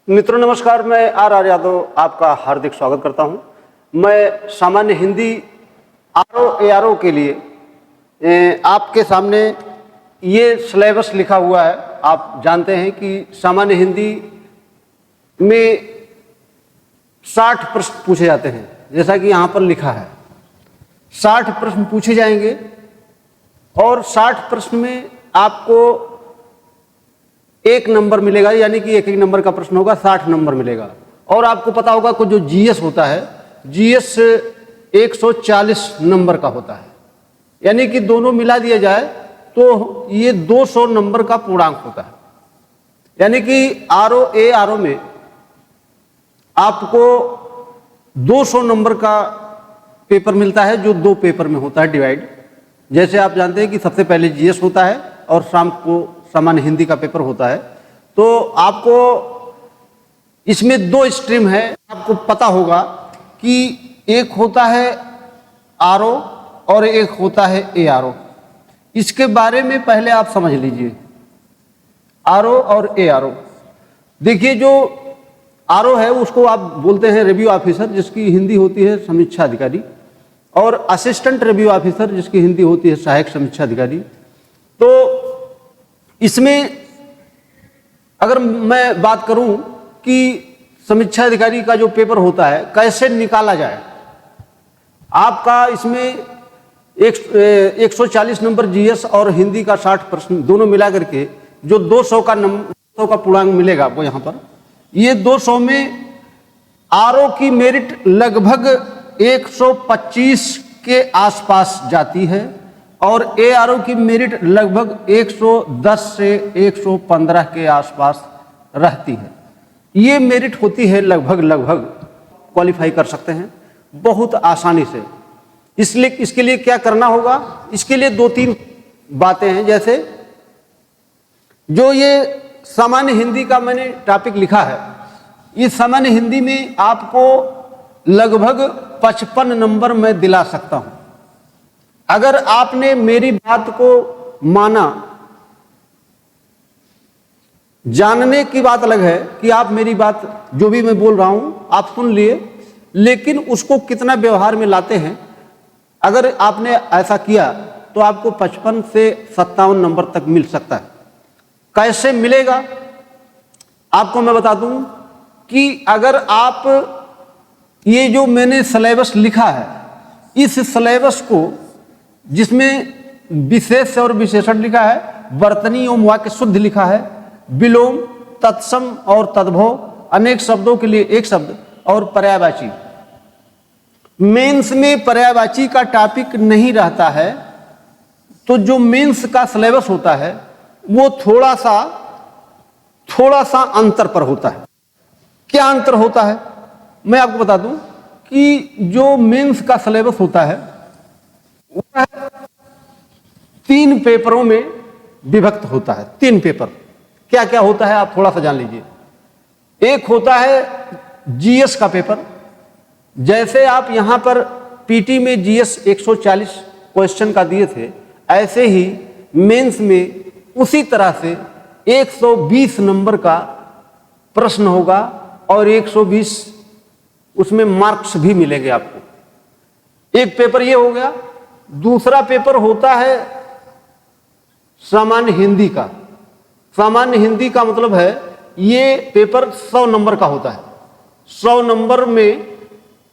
मित्रों नमस्कार, मैं आर यादव आपका हार्दिक स्वागत करता हूं। मैं सामान्य हिंदी आरओ के लिए आपके सामने ये सिलेबस लिखा हुआ है। आप जानते हैं कि सामान्य हिंदी में 60 प्रश्न पूछे जाते हैं, जैसा कि यहाँ पर लिखा है 60 प्रश्न पूछे जाएंगे और 60 प्रश्न में आपको 1 नंबर मिलेगा, यानी कि एक नंबर का प्रश्न होगा, 60 नंबर मिलेगा। और आपको पता होगा कि जो जीएस होता है, जीएस 140 नंबर का होता है, यानी कि दोनों मिला दिया जाए तो ये 200 नंबर का पूर्णांक होता है। यानी कि आरओ में आपको 200 नंबर का पेपर मिलता है, जो 2 पेपर में होता है डिवाइड। जैसे आप जानते हैं कि सबसे पहले जीएस होता है और शाम को सामान्य हिंदी का पेपर होता है। तो आपको इसमें 2 स्ट्रीम है। आपको पता होगा कि एक होता है आरओ और एक होता है एआरओ। इसके बारे में पहले आप समझ लीजिए, आरओ और एआरओ। देखिए, जो आरओ है उसको आप बोलते हैं रिव्यू ऑफिसर, जिसकी हिंदी होती है समीक्षा अधिकारी, और असिस्टेंट रिव्यू ऑफिसर, जिसकी हिंदी होती है सहायक समीक्षा अधिकारी। तो इसमें अगर मैं बात करूं कि समीक्षा अधिकारी का जो पेपर होता है कैसे निकाला जाए, आपका इसमें 140 नंबर जीएस और हिंदी का 60 प्रश्न दोनों मिला करके जो 200 का पूर्णांक मिलेगा आपको यहाँ पर, ये 200 में आरओ की मेरिट लगभग 125 के आसपास जाती है और एआरओ की मेरिट लगभग 110 से 115 के आसपास रहती है। ये मेरिट होती है लगभग क्वालिफाई कर सकते हैं बहुत आसानी से। इसलिए इसके लिए क्या करना होगा, इसके लिए 2-3 बातें हैं। जैसे जो ये सामान्य हिंदी का मैंने टॉपिक लिखा है, इस सामान्य हिंदी में आपको लगभग 55 नंबर मैं दिला सकता हूं। अगर आपने मेरी बात को माना, जानने की बात अलग है कि आप मेरी बात जो भी मैं बोल रहा हूं आप सुन लिए, लेकिन उसको कितना व्यवहार में लाते हैं, अगर आपने ऐसा किया तो आपको 55 से 57 नंबर तक मिल सकता है। कैसे मिलेगा आपको मैं बता दूं कि अगर आप ये जो मैंने सिलेबस लिखा है, इस सिलेबस को जिसमें विशेष और विशेषण लिखा है, वर्तनी एवं वाक्य शुद्ध लिखा है, विलोम, तत्सम और तद्भव, अनेक शब्दों के लिए एक शब्द, और पर्यायवाची। मेंस में पर्यायवाची का टॉपिक नहीं रहता है, तो जो मेंस का सिलेबस होता है वो थोड़ा सा अंतर पर होता है। क्या अंतर होता है मैं आपको बता दूं कि जो मेंस का सिलेबस होता है वह 3 पेपरों में विभक्त होता है। 3 पेपर क्या क्या होता है आप थोड़ा सा जान लीजिए। एक होता है जीएस का पेपर। जैसे आप यहां पर पीटी में जीएस 140 क्वेश्चन का दिए थे, ऐसे ही मेंस में उसी तरह से 120 नंबर का प्रश्न होगा और 120 उसमें मार्क्स भी मिलेंगे आपको। एक पेपर ये हो गया। दूसरा पेपर होता है सामान्य हिंदी का। सामान्य हिंदी का मतलब है ये पेपर 100 नंबर का होता है। 100 नंबर में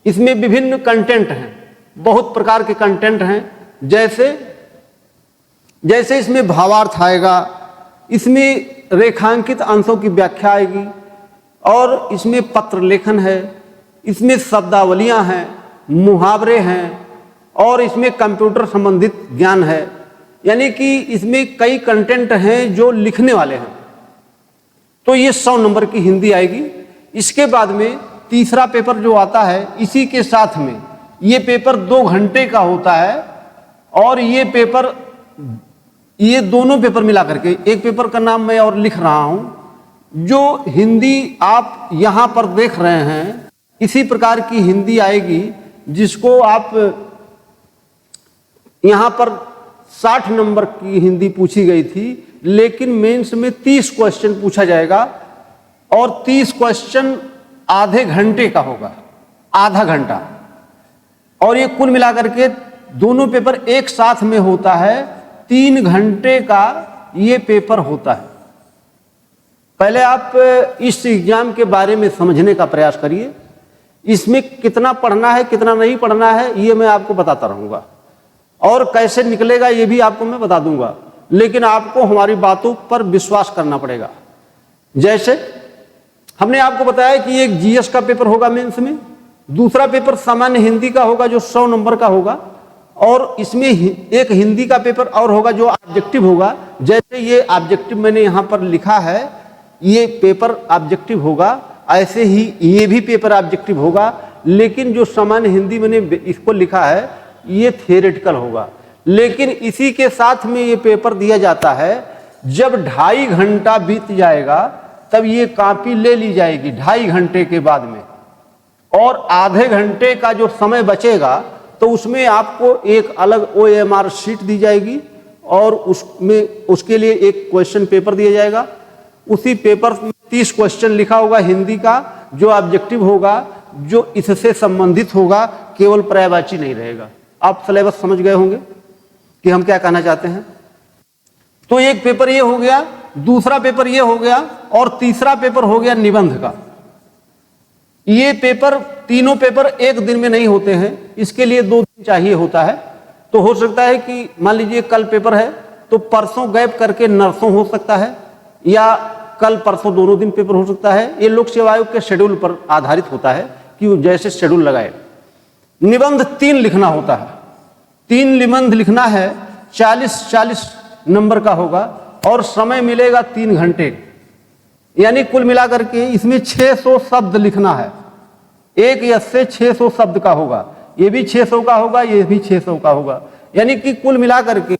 इसमें विभिन्न कंटेंट हैं, बहुत प्रकार के कंटेंट हैं। जैसे इसमें भावार्थ आएगा, इसमें रेखांकित अंशों की व्याख्या आएगी, और इसमें पत्र लेखन है, इसमें शब्दावलियां हैं, मुहावरे हैं, और इसमें कंप्यूटर संबंधित ज्ञान है। यानी कि इसमें कई कंटेंट हैं जो लिखने वाले हैं। तो ये 100 नंबर की हिंदी आएगी। इसके बाद में तीसरा पेपर जो आता है, इसी के साथ में ये पेपर 2 घंटे का होता है, और ये दोनों पेपर मिला करके एक पेपर का नाम मैं और लिख रहा हूं। जो हिंदी आप यहां पर देख रहे हैं, इसी प्रकार की हिंदी आएगी, जिसको आप यहां पर 60 नंबर की हिंदी पूछी गई थी, लेकिन मेंस में 30 क्वेश्चन पूछा जाएगा और 30 क्वेश्चन आधे घंटे का होगा, आधा घंटा। और ये कुल मिलाकर के दोनों पेपर एक साथ में होता है, 3 घंटे का ये पेपर होता है। पहले आप इस एग्जाम के बारे में समझने का प्रयास करिए, इसमें कितना पढ़ना है कितना नहीं पढ़ना है ये मैं आपको बताता रहूँगा, और कैसे निकलेगा ये भी आपको मैं बता दूंगा, लेकिन आपको हमारी बातों पर विश्वास करना पड़ेगा। जैसे हमने आपको बताया कि एक जीएस का पेपर होगा मेंस में, दूसरा पेपर सामान्य हिंदी का होगा जो 100 नंबर का होगा, और इसमें एक हिंदी का पेपर और होगा जो ऑब्जेक्टिव होगा। जैसे ये ऑब्जेक्टिव मैंने यहाँ पर लिखा है, ये पेपर ऑब्जेक्टिव होगा, ऐसे ही ये भी पेपर ऑब्जेक्टिव होगा, लेकिन जो सामान्य हिंदी मैंने इसको लिखा है ये थियोरेटिकल होगा। लेकिन इसी के साथ में ये पेपर दिया जाता है, जब 2.5 घंटा बीत जाएगा तब ये कॉपी ले ली जाएगी 2.5 घंटे के बाद में, और आधे घंटे का जो समय बचेगा तो उसमें आपको एक अलग OMR शीट दी जाएगी, और उसमें उसके लिए एक क्वेश्चन पेपर दिया जाएगा। उसी पेपर में 30 क्वेश्चन लिखा होगा हिंदी का जो ऑब्जेक्टिव होगा, जो इससे संबंधित होगा, केवल पर्यायवाची नहीं रहेगा। आप सिलेबस समझ गए होंगे कि हम क्या कहना चाहते हैं। तो एक पेपर ये हो गया, दूसरा पेपर ये हो गया, और तीसरा पेपर हो गया निबंध का। ये पेपर, तीनों पेपर एक दिन में नहीं होते हैं, इसके लिए 2 दिन चाहिए होता है। तो हो सकता है कि मान लीजिए कल पेपर है तो परसों गैप करके नरसों हो सकता है, या कल परसों दोनों दिन पेपर हो सकता है। ये लोक सेवा आयोग के शेड्यूल पर आधारित होता है कि वो जैसे शेड्यूल लगाए। निबंध 3 लिखना होता है, 3 निबंध लिखना है, 40-40 नंबर का होगा, और समय मिलेगा 3 घंटे, यानी कुल मिलाकर के इसमें 600 शब्द लिखना है। एक यस्से 600 शब्द का होगा, ये भी 600 का होगा, ये भी 600 का होगा, यानी कि कुल मिलाकर के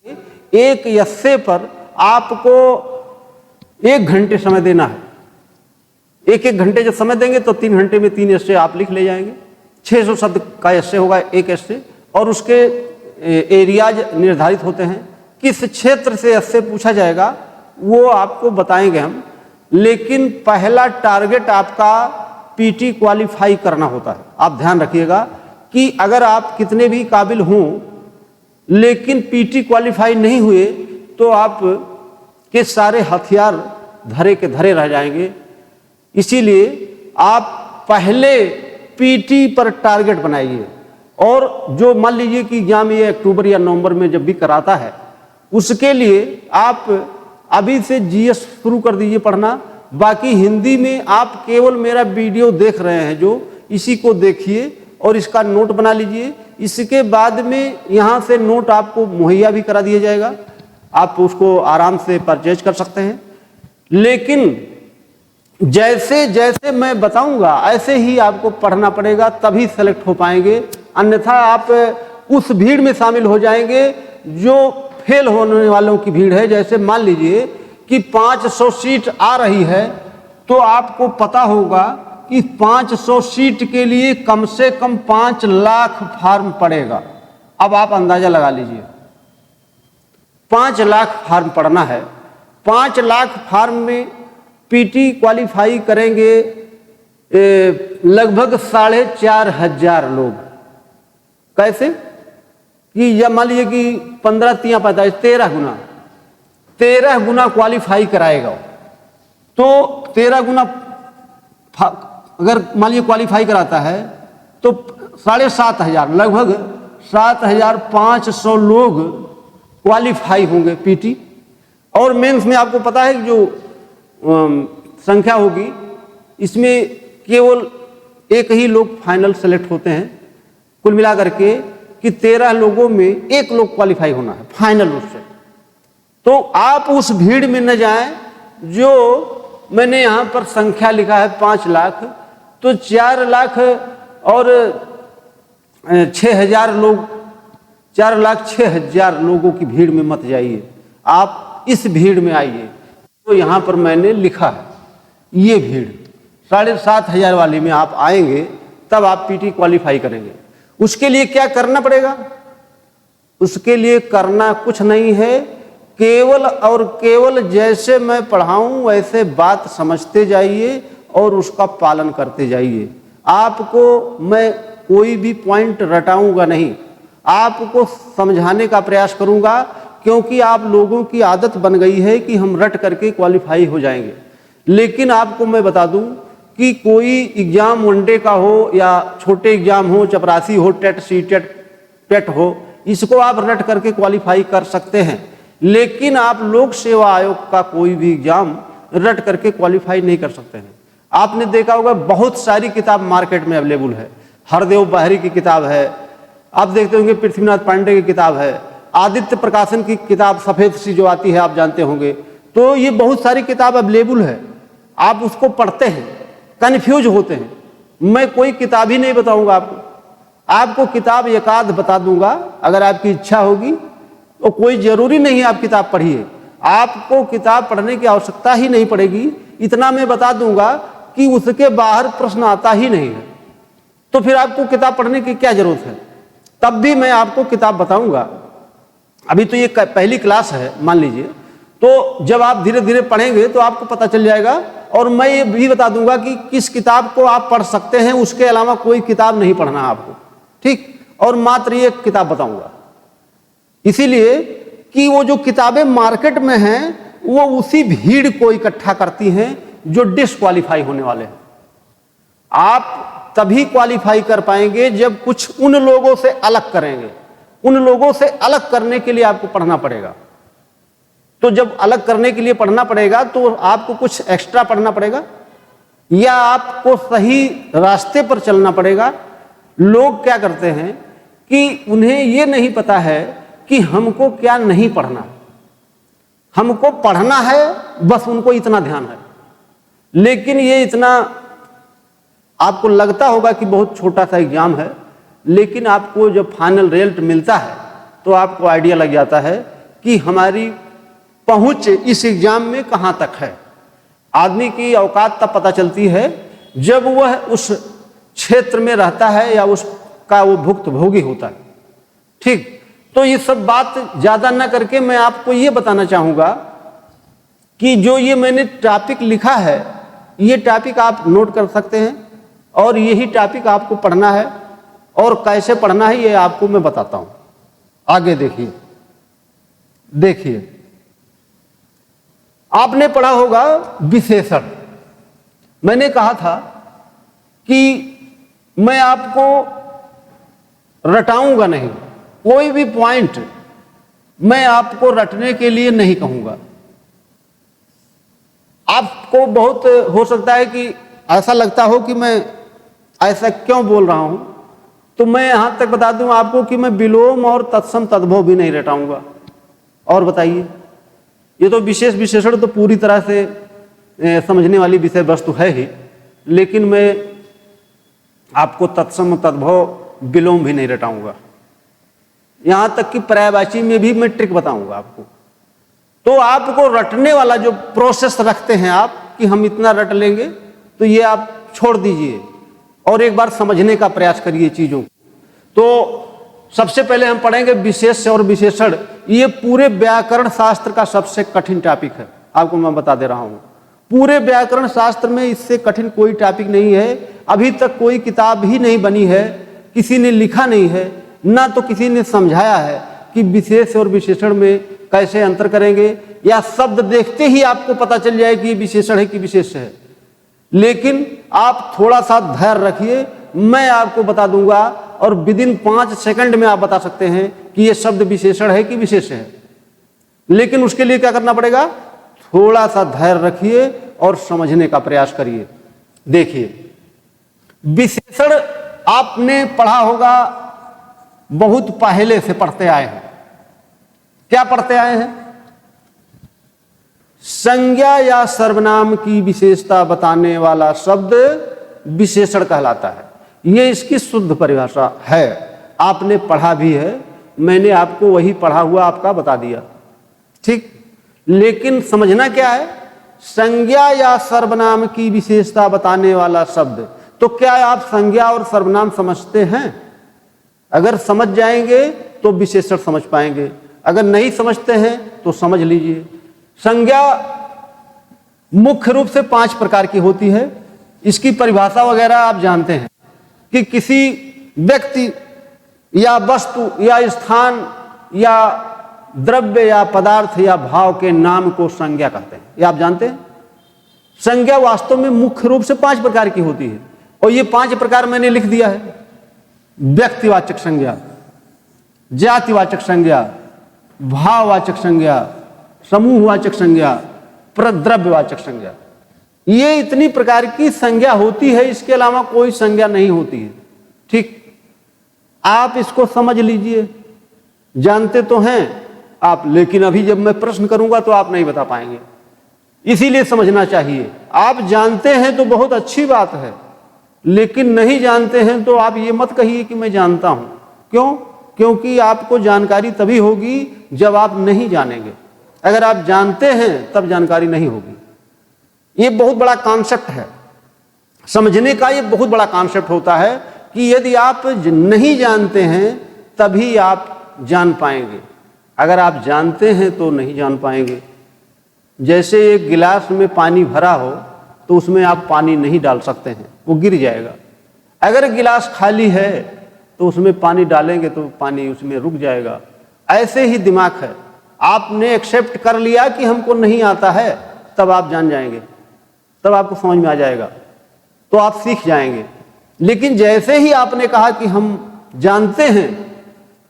एक यस्से पर आपको 1 घंटे समय देना है। 1-1 घंटे जब समय देंगे तो 3 घंटे में 3 एस्से आप लिख ले जाएंगे। 600 शब्द का एस्से होगा एक एस्से, और उसके एरियाज निर्धारित होते हैं, किस क्षेत्र से एस्से पूछा जाएगा वो आपको बताएंगे हम। लेकिन पहला टारगेट आपका पीटी क्वालिफाई करना होता है। आप ध्यान रखिएगा कि अगर आप कितने भी काबिल हों लेकिन पीटी क्वालिफाई नहीं हुए तो आप के सारे हथियार धरे के धरे रह जाएंगे। इसीलिए आप पहले पीटी पर टारगेट बनाइए, और जो मान लीजिए कि एग्जाम ये अक्टूबर या नवंबर में जब भी कराता है, उसके लिए आप अभी से जीएस शुरू कर दीजिए पढ़ना। बाकी हिंदी में आप केवल मेरा वीडियो देख रहे हैं जो, इसी को देखिए और इसका नोट बना लीजिए। इसके बाद में यहाँ से नोट आपको मुहैया भी करा दिया जाएगा, आप उसको आराम से परचेज कर सकते हैं। लेकिन जैसे जैसे मैं बताऊंगा ऐसे ही आपको पढ़ना पड़ेगा, तभी सेलेक्ट हो पाएंगे, अन्यथा आप उस भीड़ में शामिल हो जाएंगे जो फेल होने वालों की भीड़ है। जैसे मान लीजिए कि 500 सीट आ रही है, तो आपको पता होगा कि 500 सीट के लिए कम से कम 5 लाख फार्म पड़ेगा। अब आप अंदाजा लगा लीजिए, 5 लाख फार्म पड़ना है। 5 लाख फार्म में पीटी क्वालिफाई करेंगे लगभग 4,500 लोग। कैसे कि या मान लीजिए कि 15 3 45 13 गुना क्वालिफाई कराएगा, तो 13 गुना अगर मान लीजिए क्वालिफाई कराता है तो 7,500 लगभग 7,500 लोग क्वालिफाई होंगे पीटी। और मेंस में आपको पता है कि जो संख्या होगी इसमें केवल एक ही लोग फाइनल सेलेक्ट होते हैं। कुल मिलाकर के कि 13 लोगों में 1 लोग क्वालिफाई होना है फाइनल रूप से। तो आप उस भीड़ में न जाएं जो मैंने यहाँ पर संख्या लिखा है 5 लाख, तो 4 लाख और 6,000 लोग, 4,06,000 लोगों की भीड़ में मत जाइए, आप इस भीड़ में आइए। तो यहाँ पर मैंने लिखा है ये भीड़ 7,500 वाली में आप आएंगे तब आप पीटी क्वालिफाई करेंगे। उसके लिए क्या करना पड़ेगा? उसके लिए करना कुछ नहीं है, केवल और केवल जैसे मैं पढ़ाऊं वैसे बात समझते जाइए और उसका पालन करते जाइए। आपको मैं कोई भी पॉइंट रटाऊंगा नहीं, आपको समझाने का प्रयास करूंगा, क्योंकि आप लोगों की आदत बन गई है कि हम रट करके क्वालिफाई हो जाएंगे। लेकिन आपको मैं बता दूं कि कोई एग्जाम वनडे का हो या छोटे एग्जाम हो, चपरासी हो, टेट सीटेट टेट हो, इसको आप रट करके क्वालिफाई कर सकते हैं। लेकिन आप लोक सेवा आयोग का कोई भी एग्जाम रट करके क्वालिफाई नहीं कर सकते हैं। आपने देखा होगा बहुत सारी किताब मार्केट में अवेलेबल है। हरदेव बाहरी की किताब है, आप देखते होंगे पृथ्वीनाथ पांडे की किताब है, आदित्य प्रकाशन की किताब सफेद सी जो आती है आप जानते होंगे। तो ये बहुत सारी किताब अवेलेबल है, आप उसको पढ़ते हैं, कन्फ्यूज होते हैं। मैं कोई किताब ही नहीं बताऊंगा आपको किताब एकाध बता दूंगा। अगर आपकी इच्छा होगी तो कोई जरूरी नहीं आप किताब पढ़िए, आपको किताब पढ़ने की आवश्यकता ही नहीं पड़ेगी। इतना मैं बता दूंगा कि उसके बाहर प्रश्न आता ही नहीं है, तो फिर आपको किताब पढ़ने की क्या जरूरत है। तब भी मैं आपको किताब बताऊंगा। अभी तो ये पहली क्लास है मान लीजिए, तो जब आप धीरे धीरे पढ़ेंगे तो आपको पता चल जाएगा। और मैं ये भी बता दूंगा कि किस किताब को आप पढ़ सकते हैं, उसके अलावा कोई किताब नहीं पढ़ना आपको, ठीक। और मात्र ये किताब बताऊंगा, इसीलिए कि वो जो किताबें मार्केट में हैं वो उसी भीड़ को इकट्ठा करती हैं जो डिस्क्वालीफाई होने वाले हैं। आप तभी क्वालिफाई कर पाएंगे जब कुछ उन लोगों से अलग करेंगे। उन लोगों से अलग करने के लिए आपको पढ़ना पड़ेगा। तो जब अलग करने के लिए पढ़ना पड़ेगा तो आपको कुछ एक्स्ट्रा पढ़ना पड़ेगा या आपको सही रास्ते पर चलना पड़ेगा। लोग क्या करते हैं कि उन्हें ये नहीं पता है कि हमको क्या नहीं पढ़ना, हमको पढ़ना है, बस उनको इतना ध्यान है। लेकिन ये इतना आपको लगता होगा कि बहुत छोटा सा एग्जाम है, लेकिन आपको जब फाइनल रिजल्ट मिलता है तो आपको आइडिया लग जाता है कि हमारी पहुंच इस एग्जाम में कहां तक है। आदमी की औकात तब पता चलती है जब वह उस क्षेत्र में रहता है या उसका वो भुक्तभोगी होता है, ठीक। तो ये सब बात ज्यादा ना करके मैं आपको ये बताना चाहूंगा कि जो ये मैंने टॉपिक लिखा है, ये टॉपिक आप नोट कर सकते हैं और यही टॉपिक आपको पढ़ना है। और कैसे पढ़ना है ये आपको मैं बताता हूं। आगे देखिए, देखिए आपने पढ़ा होगा विशेषण। मैंने कहा था कि मैं आपको रटाऊंगा नहीं, कोई भी पॉइंट मैं आपको रटने के लिए नहीं कहूंगा। आपको बहुत हो सकता है कि ऐसा लगता हो कि मैं ऐसा क्यों बोल रहा हूं, तो मैं यहां तक बता दूं आपको कि मैं विलोम और तत्सम तद्भव भी नहीं रटाऊंगा। और बताइए, ये तो विशेष विशेषण तो पूरी तरह से समझने वाली विषय वस्तु है ही, लेकिन मैं आपको तत्सम तद्भव विलोम भी नहीं रटाऊंगा। यहां तक कि पर्यायवाची में भी मैं ट्रिक बताऊंगा आपको। तो आपको रटने वाला जो प्रोसेस रखते हैं आप कि हम इतना रट लेंगे, तो ये आप छोड़ दीजिए और एक बार समझने का प्रयास करिए चीजों को। तो सबसे पहले हम पढ़ेंगे विशेष्य और विशेषण। ये पूरे व्याकरण शास्त्र का सबसे कठिन टॉपिक है, आपको मैं बता दे रहा हूं। पूरे व्याकरण शास्त्र में इससे कठिन कोई टॉपिक नहीं है। अभी तक कोई किताब ही नहीं बनी है, किसी ने लिखा नहीं है, ना तो किसी ने समझाया है कि विशेष और विशेषण में कैसे अंतर करेंगे, या शब्द देखते ही आपको पता चल जाए कि ये विशेषण है कि विशेष है। लेकिन आप थोड़ा सा धैर्य रखिए, मैं आपको बता दूंगा और विदिन 5 सेकंड में आप बता सकते हैं कि ये शब्द विशेषण है कि विशेष है। लेकिन उसके लिए क्या करना पड़ेगा, थोड़ा सा धैर्य रखिए और समझने का प्रयास करिए। देखिए, विशेषण आपने पढ़ा होगा, बहुत पहले से पढ़ते आए हैं। क्या पढ़ते आए हैं? संज्ञा या सर्वनाम की विशेषता बताने वाला शब्द विशेषण कहलाता है। यह इसकी शुद्ध परिभाषा है, आपने पढ़ा भी है, मैंने आपको वही पढ़ा हुआ आपका बता दिया, ठीक। लेकिन समझना क्या है, संज्ञा या सर्वनाम की विशेषता बताने वाला शब्द। तो क्या आप संज्ञा और सर्वनाम समझते हैं? अगर समझ जाएंगे तो विशेषण समझ पाएंगे, अगर नहीं समझते हैं तो समझ लीजिए। संज्ञा मुख्य रूप से 5 प्रकार की होती है। इसकी परिभाषा वगैरह आप जानते हैं कि किसी व्यक्ति या वस्तु या स्थान या द्रव्य या पदार्थ या भाव के नाम को संज्ञा कहते हैं। ये आप जानते हैं। संज्ञा वास्तव में मुख्य रूप से 5 प्रकार की होती है और ये 5 प्रकार मैंने लिख दिया है। व्यक्तिवाचक संज्ञा, जातिवाचक संज्ञा, भाववाचक संज्ञा, समूहवाचक संज्ञा, प्रद्रव्यवाचक संज्ञा। ये इतनी प्रकार की संज्ञा होती है, इसके अलावा कोई संज्ञा नहीं होती है। ठीक, आप इसको समझ लीजिए। जानते तो हैं आप, लेकिन अभी जब मैं प्रश्न करूंगा तो आप नहीं बता पाएंगे, इसीलिए समझना चाहिए। आप जानते हैं तो बहुत अच्छी बात है, लेकिन नहीं जानते हैं तो आप ये मत कहिए कि मैं जानता हूं। क्यों? क्योंकि आपको जानकारी तभी होगी जब आप नहीं जानेंगे। अगर आप जानते हैं तब जानकारी नहीं होगी। ये बहुत बड़ा कॉन्सेप्ट है, समझने का ये बहुत बड़ा कॉन्सेप्ट होता है कि यदि आप नहीं जानते हैं तभी आप जान पाएंगे। अगर आप जानते हैं तो नहीं जान पाएंगे। जैसे एक गिलास में पानी भरा हो तो उसमें आप पानी नहीं डाल सकते हैं, वो गिर जाएगा। अगर गिलास खाली है तो उसमें पानी डालेंगे तो पानी उसमें रुक जाएगा। ऐसे ही दिमाग है, आपने एक्सेप्ट कर लिया कि हमको नहीं आता है, तब आप जान जाएंगे, तब आपको समझ में आ जाएगा, तो आप सीख जाएंगे। लेकिन जैसे ही आपने कहा कि हम जानते हैं,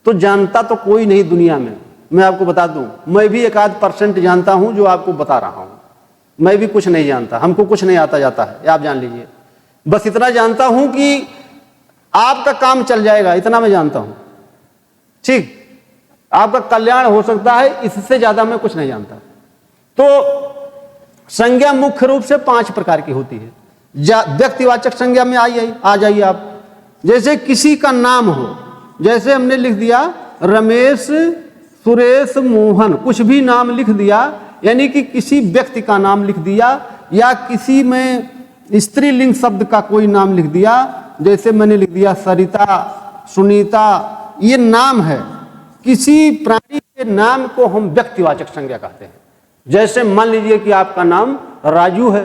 तो जानता तो कोई नहीं दुनिया में। मैं आपको बता दूं, मैं भी 1-8% जानता हूं जो आपको बता रहा हूं। मैं भी कुछ नहीं जानता, हमको कुछ नहीं आता जाता है, आप जान लीजिए। बस इतना जानता हूं कि आपका काम चल जाएगा, इतना मैं जानता हूं। ठीक, आपका कल्याण हो सकता है, इससे ज्यादा मैं कुछ नहीं जानता। तो संज्ञा मुख्य रूप से 5 प्रकार की होती है। व्यक्तिवाचक संज्ञा में आ जाइए आप। जैसे किसी का नाम हो, जैसे हमने लिख दिया रमेश, सुरेश, मोहन, कुछ भी नाम लिख दिया, यानी कि किसी व्यक्ति का नाम लिख दिया, या किसी में स्त्रीलिंग शब्द का कोई नाम लिख दिया। जैसे मैंने लिख दिया सरिता, सुनीता, ये नाम है। किसी प्राणी के नाम को हम व्यक्तिवाचक संज्ञा कहते हैं। जैसे मान लीजिए कि आपका नाम राजू है,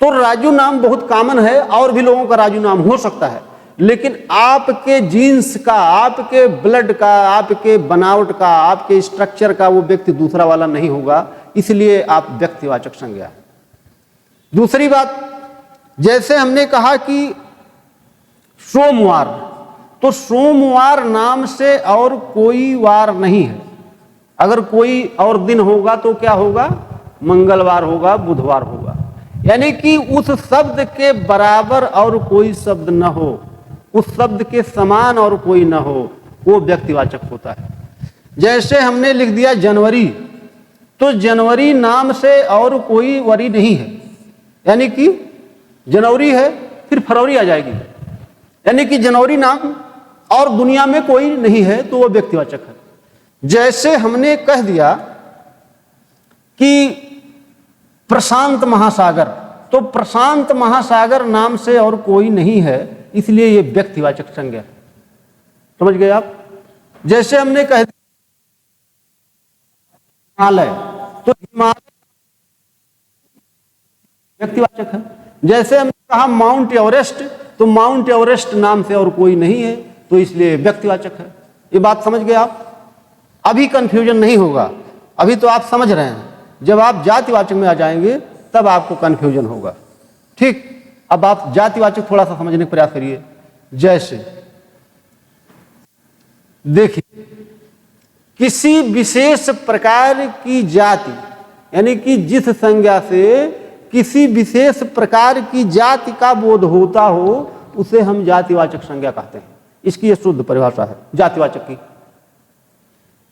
तो राजू नाम बहुत कॉमन है, और भी लोगों का राजू नाम हो सकता है, लेकिन आपके जीन्स का, आपके ब्लड का, आपके बनावट का, आपके स्ट्रक्चर का वो व्यक्ति दूसरा वाला नहीं होगा, इसलिए आप व्यक्तिवाचक संज्ञा है। दूसरी बात, जैसे हमने कहा कि सोमवार, तो सोमवार नाम से और कोई वार नहीं है। अगर कोई और दिन होगा तो क्या होगा? मंगलवार होगा, बुधवार होगा। यानी कि उस शब्द के बराबर और कोई शब्द न हो, उस शब्द के समान और कोई न हो, वो व्यक्तिवाचक होता है। जैसे हमने लिख दिया जनवरी, तो जनवरी नाम से और कोई वरी नहीं है, यानी कि जनवरी है, फिर फरवरी आ जाएगी, यानी कि जनवरी नाम और दुनिया में कोई नहीं है, तो वो व्यक्तिवाचक है। जैसे हमने कह दिया कि प्रशांत महासागर, तो प्रशांत महासागर नाम से और कोई नहीं है, इसलिए ये व्यक्तिवाचक संज्ञा है। समझ गए आप? जैसे हमने कह दिया हिमालय, तो हिमालय व्यक्तिवाचक है। जैसे हमने कहा माउंट एवरेस्ट, तो माउंट एवरेस्ट नाम से और कोई नहीं है, तो इसलिए व्यक्तिवाचक है। ये बात समझ गए आप? अभी कंफ्यूजन नहीं होगा, अभी तो आप समझ रहे हैं। जब आप जातिवाचक में आ जाएंगे तब आपको कंफ्यूजन होगा। ठीक, अब आप जातिवाचक थोड़ा सा समझने का प्रयास करिए। जैसे देखिए, किसी विशेष प्रकार की जाति, यानी कि जिस संज्ञा से किसी विशेष प्रकार की जाति का बोध होता हो, उसे हम जातिवाचक संज्ञा कहते हैं। इसकी यह शुद्ध परिभाषा है जातिवाचक की।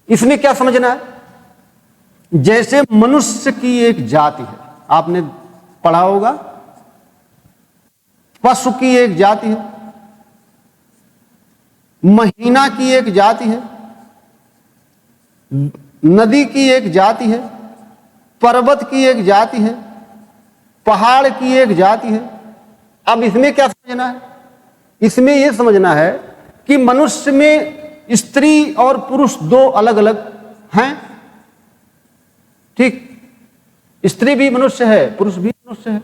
इसमें क्या समझना है? जैसे मनुष्य की एक जाति है, आपने पढ़ा होगा, पशु की एक जाति है, महीना की एक जाति है, नदी की एक जाति है, पर्वत की एक जाति है, पहाड़ की एक जाति है। अब इसमें क्या समझना है? इसमें यह समझना है कि मनुष्य में स्त्री और पुरुष दो अलग अलग हैं। ठीक, स्त्री भी मनुष्य है, पुरुष भी मनुष्य है।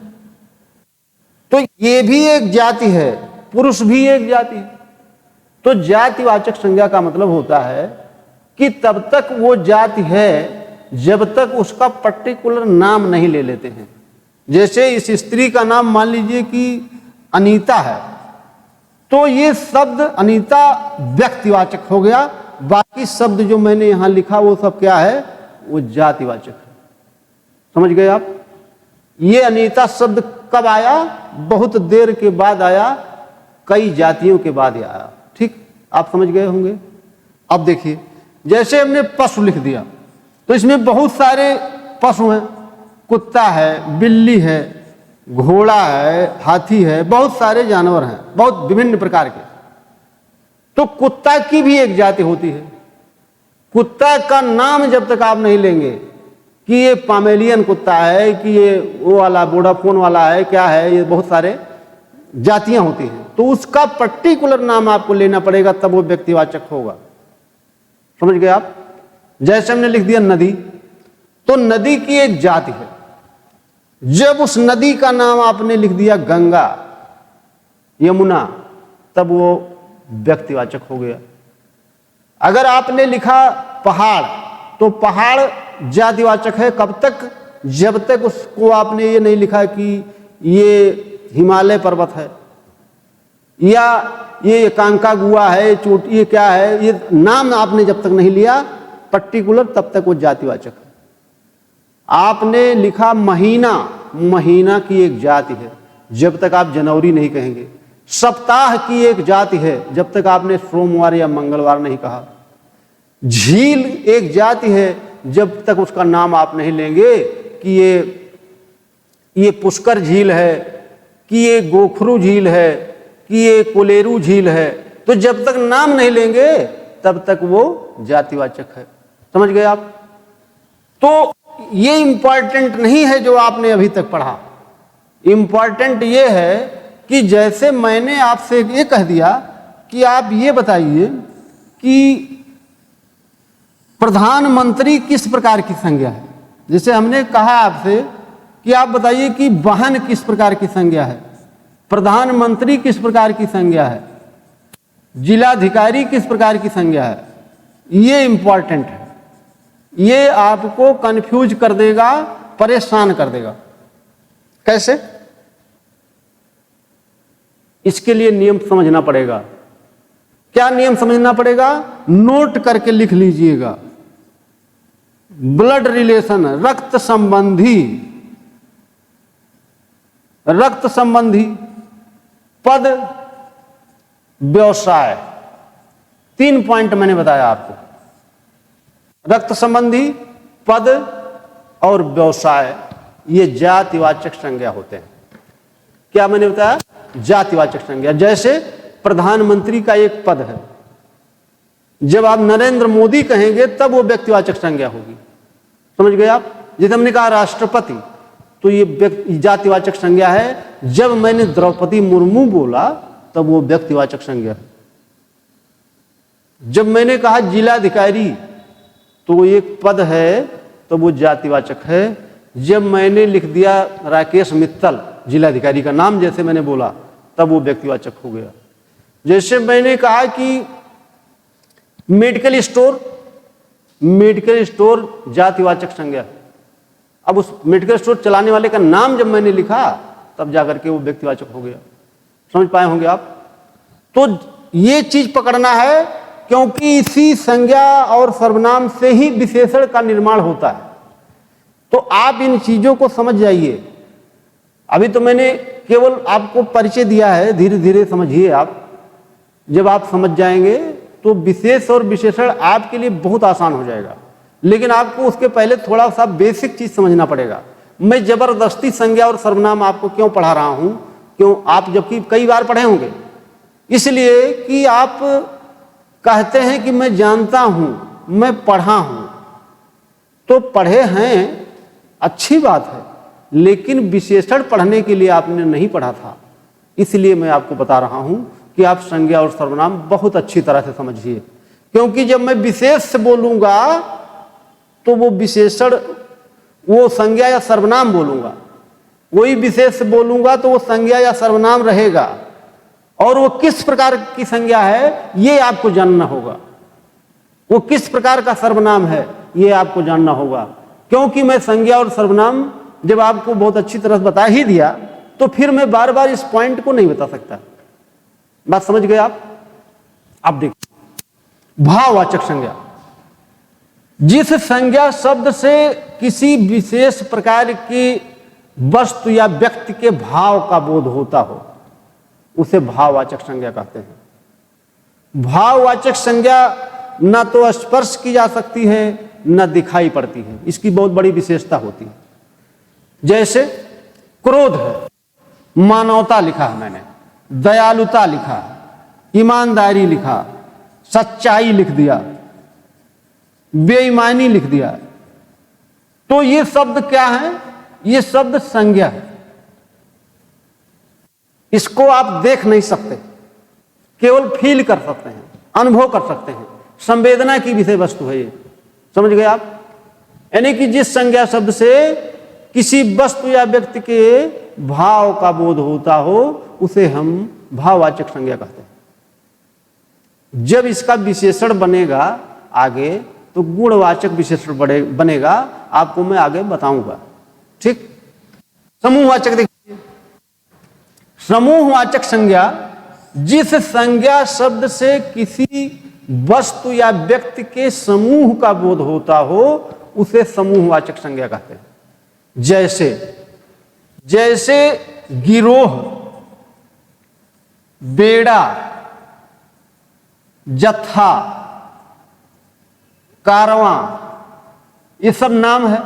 तो ये भी एक जाति है, पुरुष भी एक जाति है। तो जातिवाचक संज्ञा का मतलब होता है कि तब तक वो जाति है जब तक उसका पर्टिकुलर नाम नहीं ले लेते हैं। जैसे इस स्त्री का नाम मान लीजिए कि अनीता है, तो ये शब्द अनीता व्यक्तिवाचक हो गया, बाकी शब्द जो मैंने यहां लिखा वो सब क्या है, वो जातिवाचक है। समझ गए आप? ये अनीता शब्द कब आया? बहुत देर के बाद आया, कई जातियों के बाद आया। ठीक, आप समझ गए होंगे। अब देखिए, जैसे हमने पशु लिख दिया तो इसमें बहुत सारे पशु हैं, कुत्ता है, बिल्ली है, घोड़ा है, हाथी है, बहुत सारे जानवर हैं, बहुत विभिन्न प्रकार के। तो कुत्ता की भी एक जाति होती है। कुत्ता का नाम जब तक आप नहीं लेंगे कि ये पामेलियन कुत्ता है, कि ये वो वाला वोडाफोन वाला है, क्या है, ये बहुत सारे जातियां होती हैं, तो उसका पर्टिकुलर नाम आपको लेना पड़ेगा, तब वो व्यक्तिवाचक होगा। समझ गए आप? जैसे हमने लिख दिया नदी, तो नदी की एक जाति है। जब उस नदी का नाम आपने लिख दिया गंगा, यमुना, तब वो व्यक्तिवाचक हो गया। अगर आपने लिखा पहाड़, तो पहाड़ जातिवाचक है। कब तक? जब तक उसको आपने ये नहीं लिखा कि ये हिमालय पर्वत है, या ये कांका गुआ है, चोटी, ये क्या है, ये नाम आपने जब तक नहीं लिया पर्टिकुलर, तब तक वो जातिवाचक है। आपने लिखा महीना, महीना की एक जाति है, जब तक आप जनवरी नहीं कहेंगे। सप्ताह की एक जाति है, जब तक आपने सोमवार या मंगलवार नहीं कहा। झील एक जाति है, जब तक उसका नाम आप नहीं लेंगे कि ये पुष्कर झील है, कि ये गोखरू झील है, कि ये कोलेरू झील है, तो जब तक नाम नहीं लेंगे तब तक वो जातिवाचक है। समझ गए आप? तो ये इंपॉर्टेंट नहीं है जो आपने अभी तक पढ़ा। इंपॉर्टेंट ये है कि जैसे मैंने आपसे ये कह दिया कि आप ये बताइए कि प्रधानमंत्री किस प्रकार की संज्ञा है। जैसे हमने कहा आपसे कि आप बताइए कि वाहन किस प्रकार की संज्ञा है, प्रधानमंत्री किस प्रकार की संज्ञा है, जिलाधिकारी किस प्रकार की संज्ञा है। ये इंपॉर्टेंट है, ये आपको कंफ्यूज कर देगा, परेशान कर देगा। कैसे? इसके लिए नियम समझना पड़ेगा। क्या नियम समझना पड़ेगा? नोट करके लिख लीजिएगा। ब्लड रिलेशन, रक्त संबंधी, रक्त संबंधी, पद, व्यवसाय, 3 पॉइंट मैंने बताया आपको। रक्त संबंधी, पद और व्यवसाय, ये जातिवाचक संज्ञा होते हैं। क्या मैंने बताया? जातिवाचक संज्ञा। जैसे प्रधानमंत्री का एक पद है, जब आप नरेंद्र मोदी कहेंगे तब वो व्यक्तिवाचक संज्ञा होगी। समझ गए आप? जैसे हमने कहा राष्ट्रपति, तो ये जातिवाचक संज्ञा है। जब मैंने द्रौपदी मुर्मू बोला तब वो व्यक्तिवाचक संज्ञा है। जब मैंने कहा जिलाधिकारी, तो वो एक पद है, तो वो जातिवाचक है। जब मैंने लिख दिया राकेश मित्तल, जिलाधिकारी का नाम जैसे मैंने बोला, तब वो व्यक्तिवाचक हो गया। जैसे मैंने कहा कि मेडिकल स्टोर, मेडिकल स्टोर जातिवाचक संज्ञा है। अब उस मेडिकल स्टोर चलाने वाले का नाम जब मैंने लिखा तब जाकर के वो व्यक्तिवाचक हो गया। समझ पाए होंगे आप? तो ये चीज पकड़ना है, क्योंकि इसी संज्ञा और सर्वनाम से ही विशेषण का निर्माण होता है। तो आप इन चीजों को समझ जाइए। अभी तो मैंने केवल आपको परिचय दिया है, धीरे धीरे समझिए आप। जब आप समझ जाएंगे तो विशेष और विशेषण आपके लिए बहुत आसान हो जाएगा। लेकिन आपको उसके पहले थोड़ा सा बेसिक चीज समझना पड़ेगा। मैं जबरदस्ती संज्ञा और सर्वनाम आपको क्यों पढ़ा रहा हूं? क्यों? आप जबकि कई बार पढ़े होंगे, इसलिए कि आप कहते हैं कि मैं जानता हूं, मैं पढ़ा हूं। तो पढ़े हैं, अच्छी बात है, लेकिन विशेषण पढ़ने के लिए आपने नहीं पढ़ा था। इसलिए मैं आपको बता रहा हूं कि आप संज्ञा और सर्वनाम बहुत अच्छी तरह से समझिए। क्योंकि जब मैं विशेष से बोलूंगा तो वो विशेषण, वो संज्ञा या सर्वनाम बोलूंगा, कोई विशेष बोलूंगा तो वो संज्ञा या सर्वनाम रहेगा, और वो किस प्रकार की संज्ञा है ये आपको जानना होगा, वो किस प्रकार का सर्वनाम है ये आपको जानना होगा। क्योंकि मैं संज्ञा और सर्वनाम जब आपको बहुत अच्छी तरह बता ही दिया तो फिर मैं बार बार इस पॉइंट को नहीं बता सकता। बात समझ गए आप? अब देखिए, भाववाचक संज्ञा, जिस संज्ञा शब्द से किसी विशेष प्रकार की वस्तु या व्यक्ति के भाव का बोध होता हो उसे भाववाचक संज्ञा कहते हैं। भाववाचक संज्ञा न तो स्पर्श की जा सकती है न दिखाई पड़ती है, इसकी बहुत बड़ी विशेषता होती है। जैसे क्रोध है, मानवता लिखा है मैंने, दयालुता लिखा है, ईमानदारी लिखा, सच्चाई लिख दिया, बेईमानी लिख दिया, तो ये शब्द क्या है? ये शब्द संज्ञा है। इसको आप देख नहीं सकते, केवल फील कर सकते हैं, अनुभव कर सकते हैं, संवेदना की विषय वस्तु है ये। समझ गए आप? यानी कि जिस संज्ञा शब्द से किसी वस्तु या व्यक्ति के भाव का बोध होता हो उसे हम भाववाचक संज्ञा कहते हैं। जब इसका विशेषण बनेगा आगे तो गुणवाचक विशेषण बनेगा, आपको मैं आगे बताऊंगा। ठीक। समूहवाचक देखिए, समूहवाचक संज्ञा, जिस संज्ञा शब्द से किसी वस्तु या व्यक्ति के समूह का बोध होता हो उसे समूहवाचक संज्ञा कहते हैं। जैसे गिरोह, बेड़ा, जत्था, कारवां, ये सब नाम है।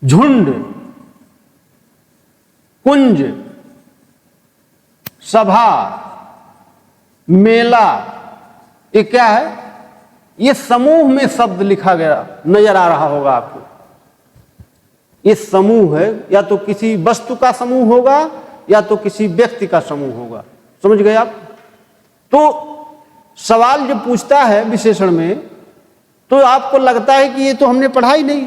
झुंड, कुंज, सभा, मेला, ये क्या है? ये समूह में शब्द लिखा गया नजर आ रहा होगा आपको। ये समूह है, या तो किसी वस्तु का समूह होगा या तो किसी व्यक्ति का समूह होगा। समझ गए आप? तो सवाल जब पूछता है विशेषण में तो आपको लगता है कि ये तो हमने पढ़ा ही नहीं।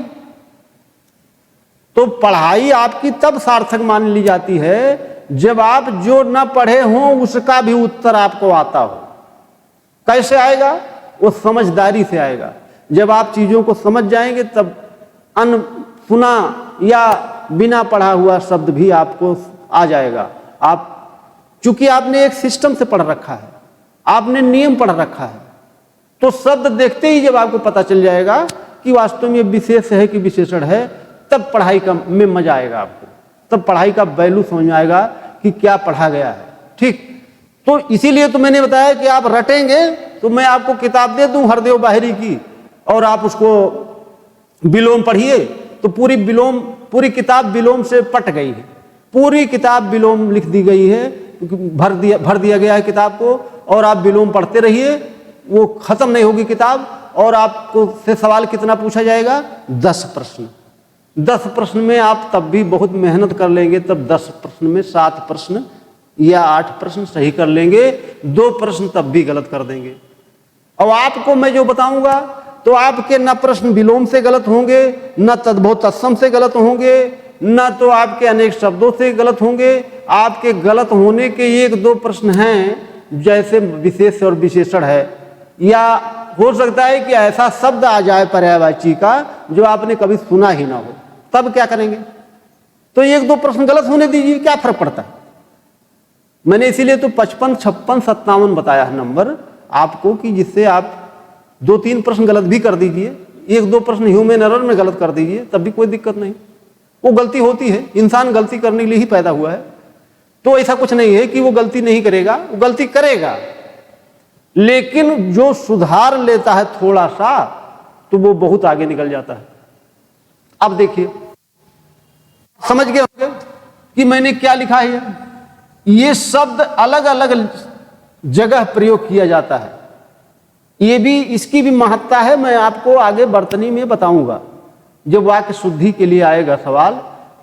तो पढ़ाई आपकी तब सार्थक मान ली जाती है जब आप जो न पढ़े हो उसका भी उत्तर आपको आता हो। कैसे आएगा? वो समझदारी से आएगा। जब आप चीजों को समझ जाएंगे तब अनसुना या बिना पढ़ा हुआ शब्द भी आपको आ जाएगा। आप चूंकि आपने एक सिस्टम से पढ़ रखा है, आपने नियम पढ़ रखा है, तो शब्द देखते ही जब आपको पता चल जाएगा कि वास्तव में विशेष है कि विशेषण है, तब पढ़ाई का में मजा आएगा आपको, तब पढ़ाई का वैल्यू समझ में आएगा कि क्या पढ़ा गया है। ठीक। तो इसीलिए तो मैंने बताया कि आप रटेंगे तो मैं आपको किताब दे दूं हरदेव बाहरी की और आप उसको विलोम पढ़िए, तो पूरी किताब विलोम से पट गई है। पूरी किताब विलोम लिख दी गई है, भर दिया गया है किताब को, और आप विलोम पढ़ते रहिए, वो खत्म नहीं होगी किताब। और आपको से सवाल कितना पूछा जाएगा? 10 प्रश्न। 10 प्रश्न में आप तब भी बहुत मेहनत कर लेंगे, तब 10 प्रश्न में 7 प्रश्न या 8 प्रश्न सही कर लेंगे, 2 प्रश्न तब भी गलत कर देंगे। और आपको मैं जो बताऊंगा तो आपके न प्रश्न विलोम से गलत होंगे, न तद्भव तत्सम से गलत होंगे, न तो आपके अनेक शब्दों से गलत होंगे। आपके गलत होने के 1-2 प्रश्न हैं, जैसे विशेष और विशेषण है, या हो सकता है कि ऐसा शब्द आ जाए पर्यायवाची का जो आपने कभी सुना ही ना हो, तब क्या करेंगे? तो 1-2 प्रश्न गलत होने दीजिए, क्या फर्क पड़ता है। मैंने इसीलिए तो 55, 56, 57 बताया है नंबर आपको, कि जिससे आप 2-3 प्रश्न गलत भी कर दीजिए, 1-2 प्रश्न ह्यूमन एरर में गलत कर दीजिए, तब भी कोई दिक्कत नहीं। वो गलती होती है, इंसान गलती करने के लिए ही पैदा हुआ है। तो ऐसा कुछ नहीं है कि वो गलती नहीं करेगा, वो गलती करेगा, लेकिन जो सुधार लेता है थोड़ा सा तो वो बहुत आगे निकल जाता है। अब देखिए, समझ गए होंगे कि मैंने क्या लिखा है। ये शब्द अलग अलग जगह प्रयोग किया जाता है, ये भी, इसकी भी महत्ता है। मैं आपको आगे वर्तनी में बताऊंगा, जब वाक्य शुद्धि के लिए आएगा सवाल,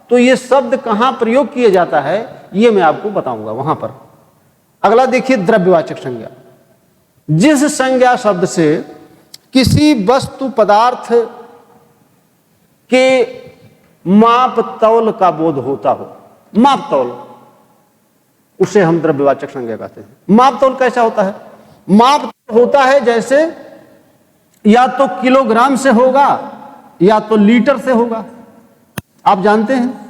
तो ये शब्द कहां प्रयोग किया जाता है ये मैं आपको बताऊंगा वहां पर। अगला देखिए, द्रव्यवाचक संज्ञा। जिस संज्ञा शब्द से किसी वस्तु पदार्थ के माप तौल का बोध होता हो। माप तौल, उसे हम द्रव्यवाचक संज्ञा कहते हैं। माप तौल कैसा होता है? माप तौल होता है जैसे या तो किलोग्राम से होगा या तो लीटर से होगा। आप जानते हैं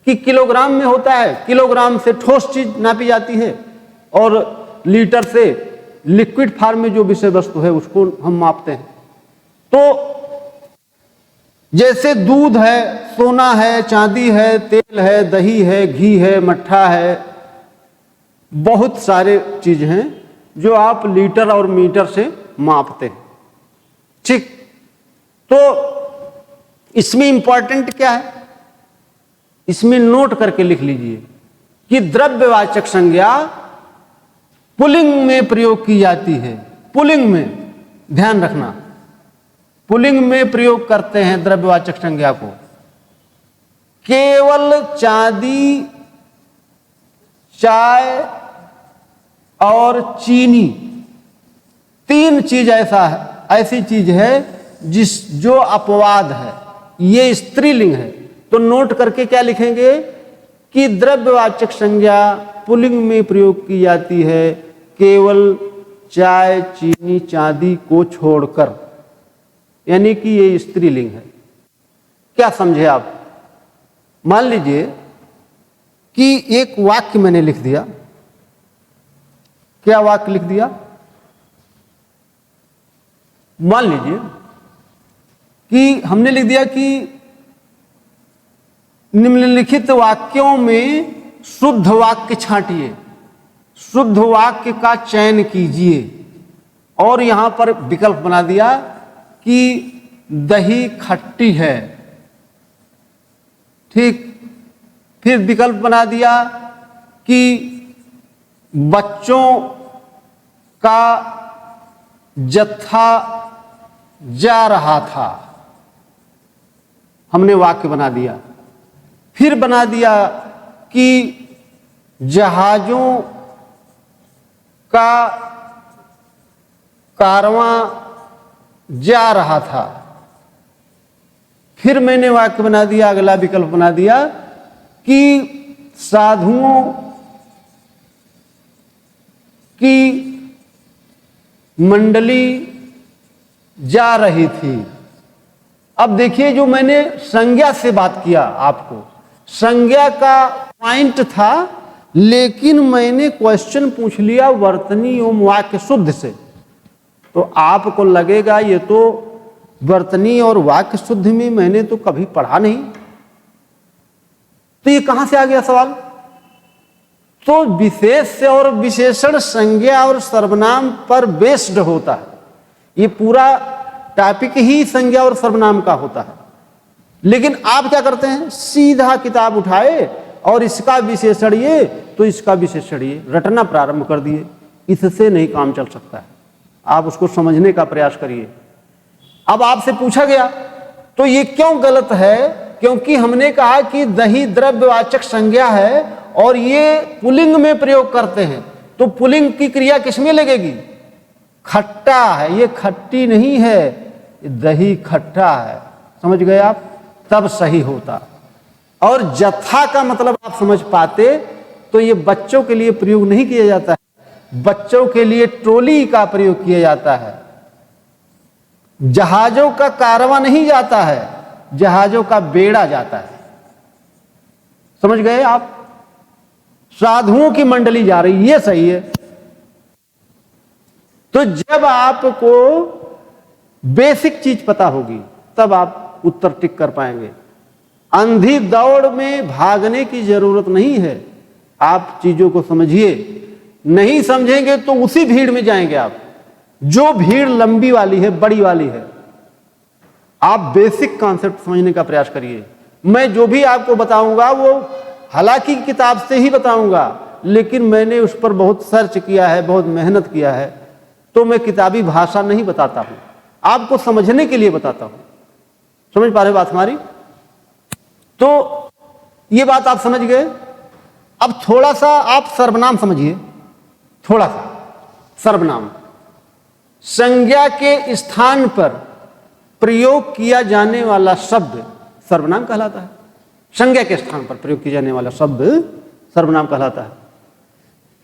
कि किलोग्राम में होता है, किलोग्राम से ठोस चीज नापी जाती है और लीटर से लिक्विड फॉर्म में जो विषय वस्तु है उसको हम मापते हैं। तो जैसे दूध है, सोना है, चांदी है, तेल है, दही है, घी है, मट्ठा है, बहुत सारे चीज हैं जो आप लीटर और मीटर से मापते हैं। ठीक, तो इसमें इंपॉर्टेंट क्या है? इसमें नोट करके लिख लीजिए कि द्रव्यवाचक संज्ञा पुल्लिंग में प्रयोग की जाती है। पुल्लिंग में, ध्यान रखना, पुल्लिंग में प्रयोग करते हैं द्रव्यवाचक संज्ञा को। केवल चांदी, चाय और चीनी, तीन चीज ऐसी चीज है जो अपवाद है, ये स्त्रीलिंग है। तो नोट करके क्या लिखेंगे कि द्रव्यवाचक संज्ञा पुल्लिंग में प्रयोग की जाती है केवल चाय, चीनी, चांदी को छोड़कर, यानी कि ये स्त्रीलिंग है। क्या समझे आप? मान लीजिए कि एक वाक्य मैंने लिख दिया। क्या वाक्य लिख दिया? मान लीजिए कि हमने लिख दिया कि निम्नलिखित वाक्यों में शुद्ध वाक्य छांटिए, शुद्ध वाक्य का चयन कीजिए, और यहां पर विकल्प बना दिया कि दही खट्टी है। ठीक, फिर विकल्प बना दिया कि बच्चों का जत्था जा रहा था। हमने वाक्य बना दिया। फिर बना दिया कि जहाजों का कारवां जा रहा था। फिर मैंने वाक्य बना दिया, अगला विकल्प बना दिया कि साधुओं की मंडली जा रही थी। अब देखिए, जो मैंने संज्ञा से बात किया, आपको संज्ञा का पॉइंट था, लेकिन मैंने क्वेश्चन पूछ लिया वर्तनी एवं वाक्य शुद्ध से। तो आपको लगेगा ये तो वर्तनी और वाक्य शुद्ध में मैंने तो कभी पढ़ा नहीं, तो ये कहां से आ गया सवाल? तो विशेष से और विशेषण संज्ञा और सर्वनाम पर बेस्ड होता है। ये पूरा टॉपिक ही संज्ञा और सर्वनाम का होता है। लेकिन आप क्या करते हैं, सीधा किताब उठाए और इसका विशेषण ये तो इसका विशेषण ये रटना प्रारंभ कर दिए। इससे नहीं काम चल सकता है। आप उसको समझने का प्रयास करिए। अब आपसे पूछा गया तो ये क्यों गलत है? क्योंकि हमने कहा कि दही द्रव्यवाचक संज्ञा है और ये पुल्लिंग में प्रयोग करते हैं, तो पुल्लिंग की क्रिया किसमें लगेगी? खट्टा है, ये खट्टी नहीं है, ये दही खट्टा है। समझ गए आप? तब सही होता। और जत्था का मतलब आप समझ पाते तो ये बच्चों के लिए प्रयोग नहीं किया जाता है, बच्चों के लिए ट्रॉली का प्रयोग किया जाता है। जहाजों का कारवां नहीं जाता है, जहाजों का बेड़ा जाता है। समझ गए आप? साधुओं की मंडली जा रही, ये सही है। तो जब आपको बेसिक चीज पता होगी तब आप उत्तर टिक कर पाएंगे। अंधी दौड़ में भागने की जरूरत नहीं है। आप चीजों को समझिए, नहीं समझेंगे तो उसी भीड़ में जाएंगे आप, जो भीड़ लंबी वाली है, बड़ी वाली है। आप बेसिक कॉन्सेप्ट समझने का प्रयास करिए। मैं जो भी आपको बताऊंगा वो हालांकि किताब से ही बताऊंगा, लेकिन मैंने उस पर बहुत सर्च किया है, बहुत मेहनत किया है, तो मैं किताबी भाषा नहीं बताता हूं, आपको समझने के लिए बताता हूं। समझ पा रहे बात हमारी? तो ये बात आप समझ गए। अब थोड़ा सा आप सर्वनाम समझिए। थोड़ा सा सर्वनाम संज्ञा के स्थान पर प्रयोग किया जाने वाला शब्द सर्वनाम कहलाता है। संज्ञा के स्थान पर प्रयोग किया जाने वाला शब्द सर्वनाम कहलाता है।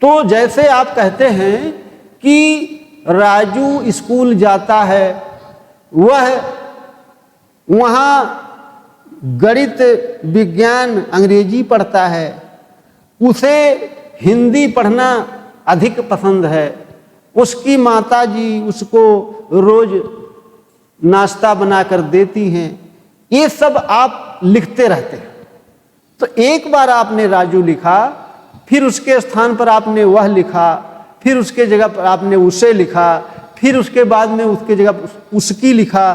तो जैसे आप कहते हैं कि राजू स्कूल जाता है, वह वहाँ गणित, विज्ञान, अंग्रेजी पढ़ता है, उसे हिंदी पढ़ना अधिक पसंद है, उसकी माताजी उसको रोज नाश्ता बनाकर देती हैं। ये सब आप लिखते रहते हैं। तो एक बार आपने राजू लिखा, फिर उसके स्थान पर आपने वह लिखा, फिर उसके जगह पर आपने उसे लिखा, फिर उसके बाद में उसके जगह उसकी लिखा,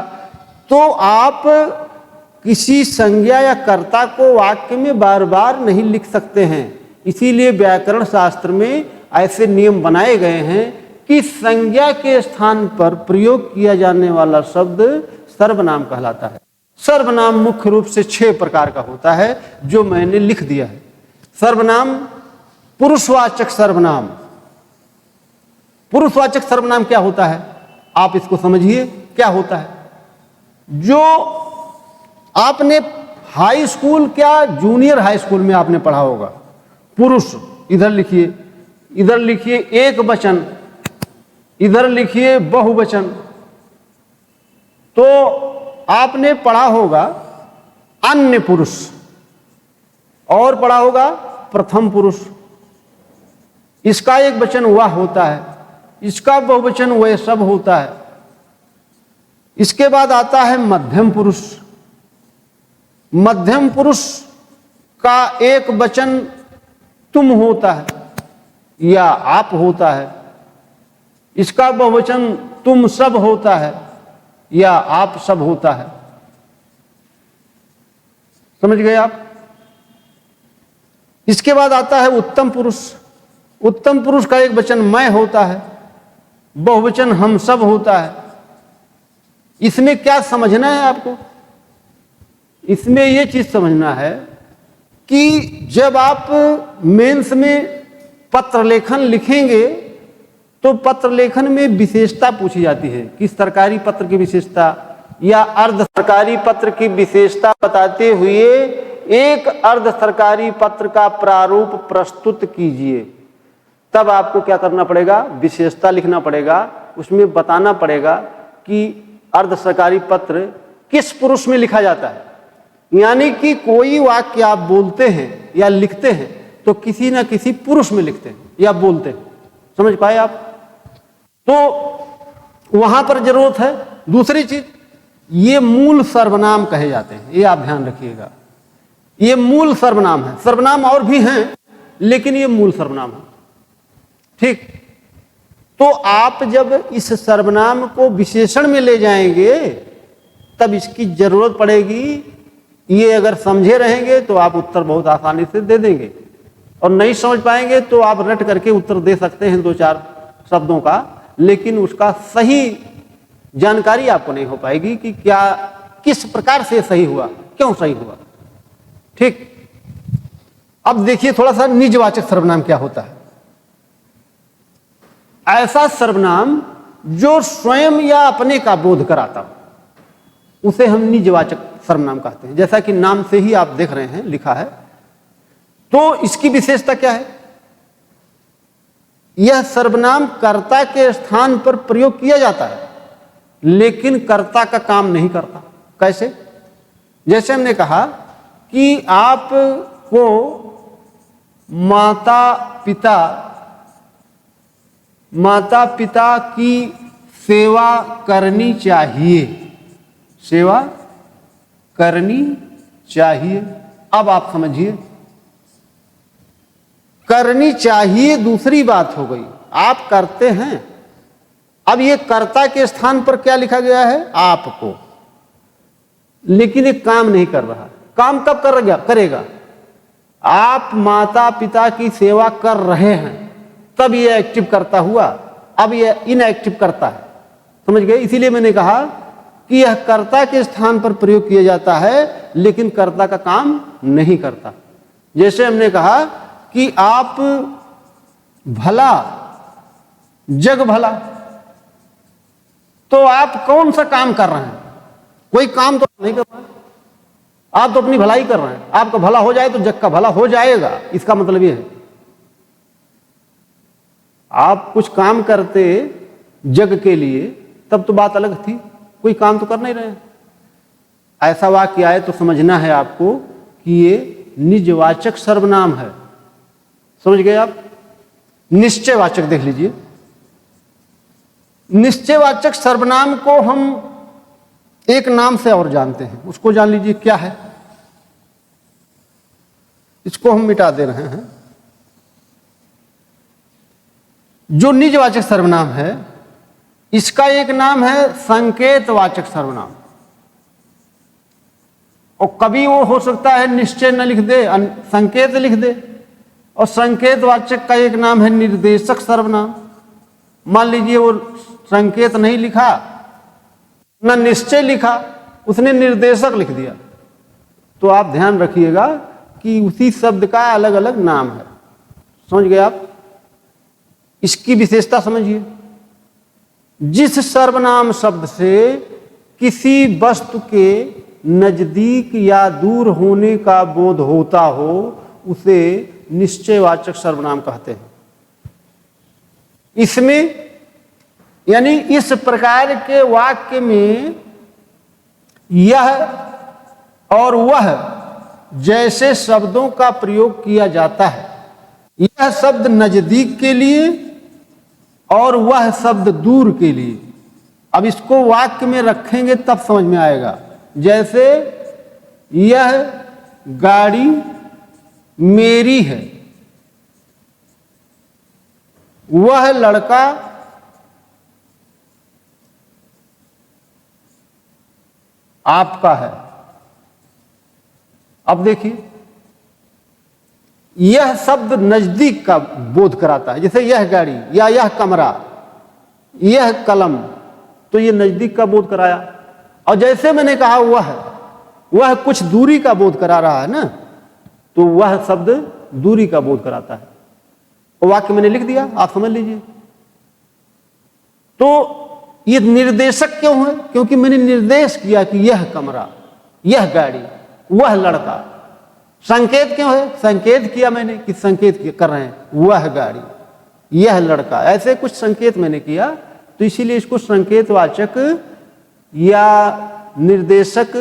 तो आप किसी संज्ञा या कर्ता को वाक्य में बार बार नहीं लिख सकते हैं। इसीलिए व्याकरण शास्त्र में ऐसे नियम बनाए गए हैं कि संज्ञा के स्थान पर प्रयोग किया जाने वाला शब्द सर्वनाम कहलाता है। सर्वनाम मुख्य रूप से 6 प्रकार का होता है, जो मैंने लिख दिया है। सर्वनाम, पुरुषवाचक सर्वनाम। पुरुषवाचक सर्वनाम क्या होता है, आप इसको समझिए क्या होता है। जो आपने हाई स्कूल, क्या जूनियर हाई स्कूल में आपने पढ़ा होगा, पुरुष इधर लिखिए, इधर लिखिए एक वचन, इधर लिखिए बहुवचन। तो आपने पढ़ा होगा अन्य पुरुष, और पढ़ा होगा प्रथम पुरुष। इसका एक वचन वह होता है, इसका बहुवचन वह सब होता है। इसके बाद आता है मध्यम पुरुष। मध्यम पुरुष का एक वचन तुम होता है या आप होता है। इसका बहुवचन तुम सब होता है या आप सब होता है। समझ गए आप। इसके बाद आता है उत्तम पुरुष। उत्तम पुरुष का एक वचन मैं होता है, बहुवचन हम सब होता है। इसमें क्या समझना है आपको, इसमें यह चीज समझना है कि जब आप मेंस में पत्र लेखन लिखेंगे तो पत्र लेखन में विशेषता पूछी जाती है कि सरकारी पत्र की विशेषता या अर्ध सरकारी पत्र की विशेषता बताते हुए एक अर्ध सरकारी पत्र का प्रारूप प्रस्तुत कीजिए। तब आपको क्या करना पड़ेगा, विशेषता लिखना पड़ेगा, उसमें बताना पड़ेगा कि अर्ध सरकारी पत्र किस पुरुष में लिखा जाता है। यानी कि कोई वाक्य आप बोलते हैं या लिखते हैं तो किसी ना किसी पुरुष में लिखते हैं या बोलते हैं। समझ पाए आप। तो वहां पर जरूरत है। दूसरी चीज, ये मूल सर्वनाम कहे जाते हैं, ये आप ध्यान रखिएगा। ये मूल सर्वनाम है। सर्वनाम और भी हैं लेकिन ये मूल सर्वनाम है। ठीक। तो आप जब इस सर्वनाम को विशेषण में ले जाएंगे तब इसकी जरूरत पड़ेगी। ये अगर समझे रहेंगे तो आप उत्तर बहुत आसानी से दे देंगे, और नहीं समझ पाएंगे तो आप रट करके उत्तर दे सकते हैं 2-4 शब्दों का, लेकिन उसका सही जानकारी आपको नहीं हो पाएगी कि क्या किस प्रकार से सही हुआ, क्यों सही हुआ। ठीक। अब देखिए थोड़ा सा निजवाचक सर्वनाम क्या होता है। ऐसा सर्वनाम जो स्वयं या अपने का बोध कराता हो उसे हम निजवाचक सर्वनाम कहते हैं। जैसा कि नाम से ही आप देख रहे हैं लिखा है। तो इसकी विशेषता क्या है, यह सर्वनाम कर्ता के स्थान पर प्रयोग किया जाता है लेकिन कर्ता का काम नहीं करता। कैसे? जैसे हमने कहा कि आपको माता पिता की सेवा करनी चाहिए। सेवा करनी चाहिए। अब आप समझिए, करनी चाहिए दूसरी बात हो गई, आप करते हैं। अब ये कर्ता के स्थान पर क्या लिखा गया है, आपको, लेकिन ये काम नहीं कर रहा। काम कब करेगा? आप माता पिता की सेवा कर रहे हैं तब ये एक्टिव करता हुआ, अब ये इनएक्टिव करता है। समझ गए। इसीलिए मैंने कहा कि यह कर्ता के स्थान पर प्रयोग किया जाता है लेकिन कर्ता का काम नहीं करता। जैसे हमने कहा कि आप भला जग भला, तो आप कौन सा काम कर रहे हैं? कोई काम तो नहीं कर रहे। आप तो अपनी भलाई कर रहे हैं, आपका भला हो जाए तो जग का भला हो जाएगा, इसका मतलब ये है। आप कुछ काम करते जग के लिए तब तो बात अलग थी, कोई काम तो कर नहीं रहे। ऐसा वाक्य आए तो समझना है आपको कि ये निजवाचक सर्वनाम है। समझ गए आप? निश्चयवाचक देख लीजिए। निश्चयवाचक सर्वनाम को हम एक नाम से और जानते हैं, उसको जान लीजिए क्या है। इसको हम मिटा दे रहे हैं। जो निजवाचक सर्वनाम है इसका एक नाम है संकेतवाचक सर्वनाम। और कभी वो हो सकता है निश्चय न लिख दे, संकेत लिख दे। और संकेतवाचक का एक नाम है निर्देशक सर्वनाम। मान लीजिए वो संकेत नहीं लिखा न निश्चय लिखा, उसने निर्देशक लिख दिया, तो आप ध्यान रखिएगा कि उसी शब्द का अलग अलग नाम है। समझ गए आप? इसकी विशेषता समझिए। जिस सर्वनाम शब्द से किसी वस्तु के नजदीक या दूर होने का बोध होता हो उसे निश्चयवाचक सर्वनाम कहते हैं। इसमें यानी इस प्रकार के वाक्य में यह और वह जैसे शब्दों का प्रयोग किया जाता है, यह शब्द नजदीक के लिए और वह शब्द दूर के लिए। अब इसको वाक्य में रखेंगे तब समझ में आएगा। जैसे यह गाड़ी मेरी है, वह लड़का आपका है। अब देखिए, यह शब्द नजदीक का बोध कराता है। जैसे यह गाड़ी या यह कमरा, यह कलम, तो यह नजदीक का बोध कराया। और जैसे मैंने कहा वह कुछ दूरी का बोध करा रहा है ना, तो वह शब्द दूरी का बोध कराता है। वो वाक्य मैंने लिख दिया, आप समझ लीजिए। तो ये निर्देशक क्यों है? क्योंकि मैंने निर्देश किया कि यह कमरा, यह गाड़ी, वह लड़का। संकेत क्यों है? संकेत किया मैंने कि संकेत कर रहे हैं, वह गाड़ी, यह लड़का, ऐसे कुछ संकेत मैंने किया, तो इसीलिए इसको संकेतवाचक या निर्देशक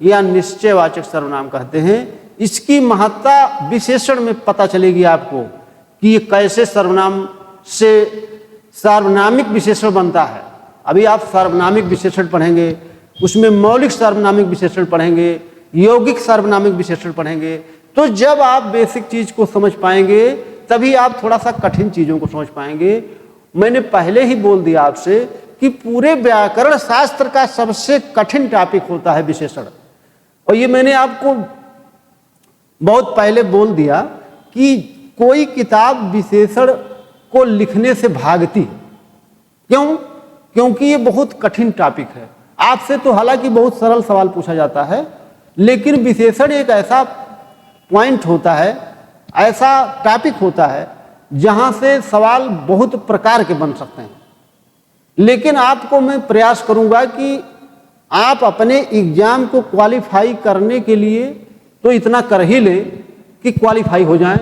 या निश्चयवाचक सर्वनाम कहते हैं। इसकी महत्ता विशेषण में पता चलेगी आपको कि ये कैसे सर्वनाम से सार्वनामिक विशेषण बनता है। अभी आप सार्वनामिक विशेषण पढ़ेंगे, उसमें मौलिक सार्वनामिक विशेषण पढ़ेंगे, यौगिक सार्वनामिक विशेषण पढ़ेंगे। तो जब आप बेसिक चीज को समझ पाएंगे तभी आप थोड़ा सा कठिन चीजों को समझ पाएंगे। मैंने पहले ही बोल दिया आपसे कि पूरे व्याकरण शास्त्र का सबसे कठिन टॉपिक होता है विशेषण। और ये मैंने आपको बहुत पहले बोल दिया कि कोई किताब विशेषण को लिखने से भागती है। क्यों? क्योंकि ये बहुत कठिन टॉपिक है। आपसे तो हालांकि बहुत सरल सवाल पूछा जाता है, लेकिन विशेषण एक ऐसा पॉइंट होता है, ऐसा टॉपिक होता है जहां से सवाल बहुत प्रकार के बन सकते हैं। लेकिन आपको मैं प्रयास करूंगा कि आप अपने एग्जाम को क्वालिफाई करने के लिए तो इतना कर ही ले कि क्वालिफाई हो जाएं।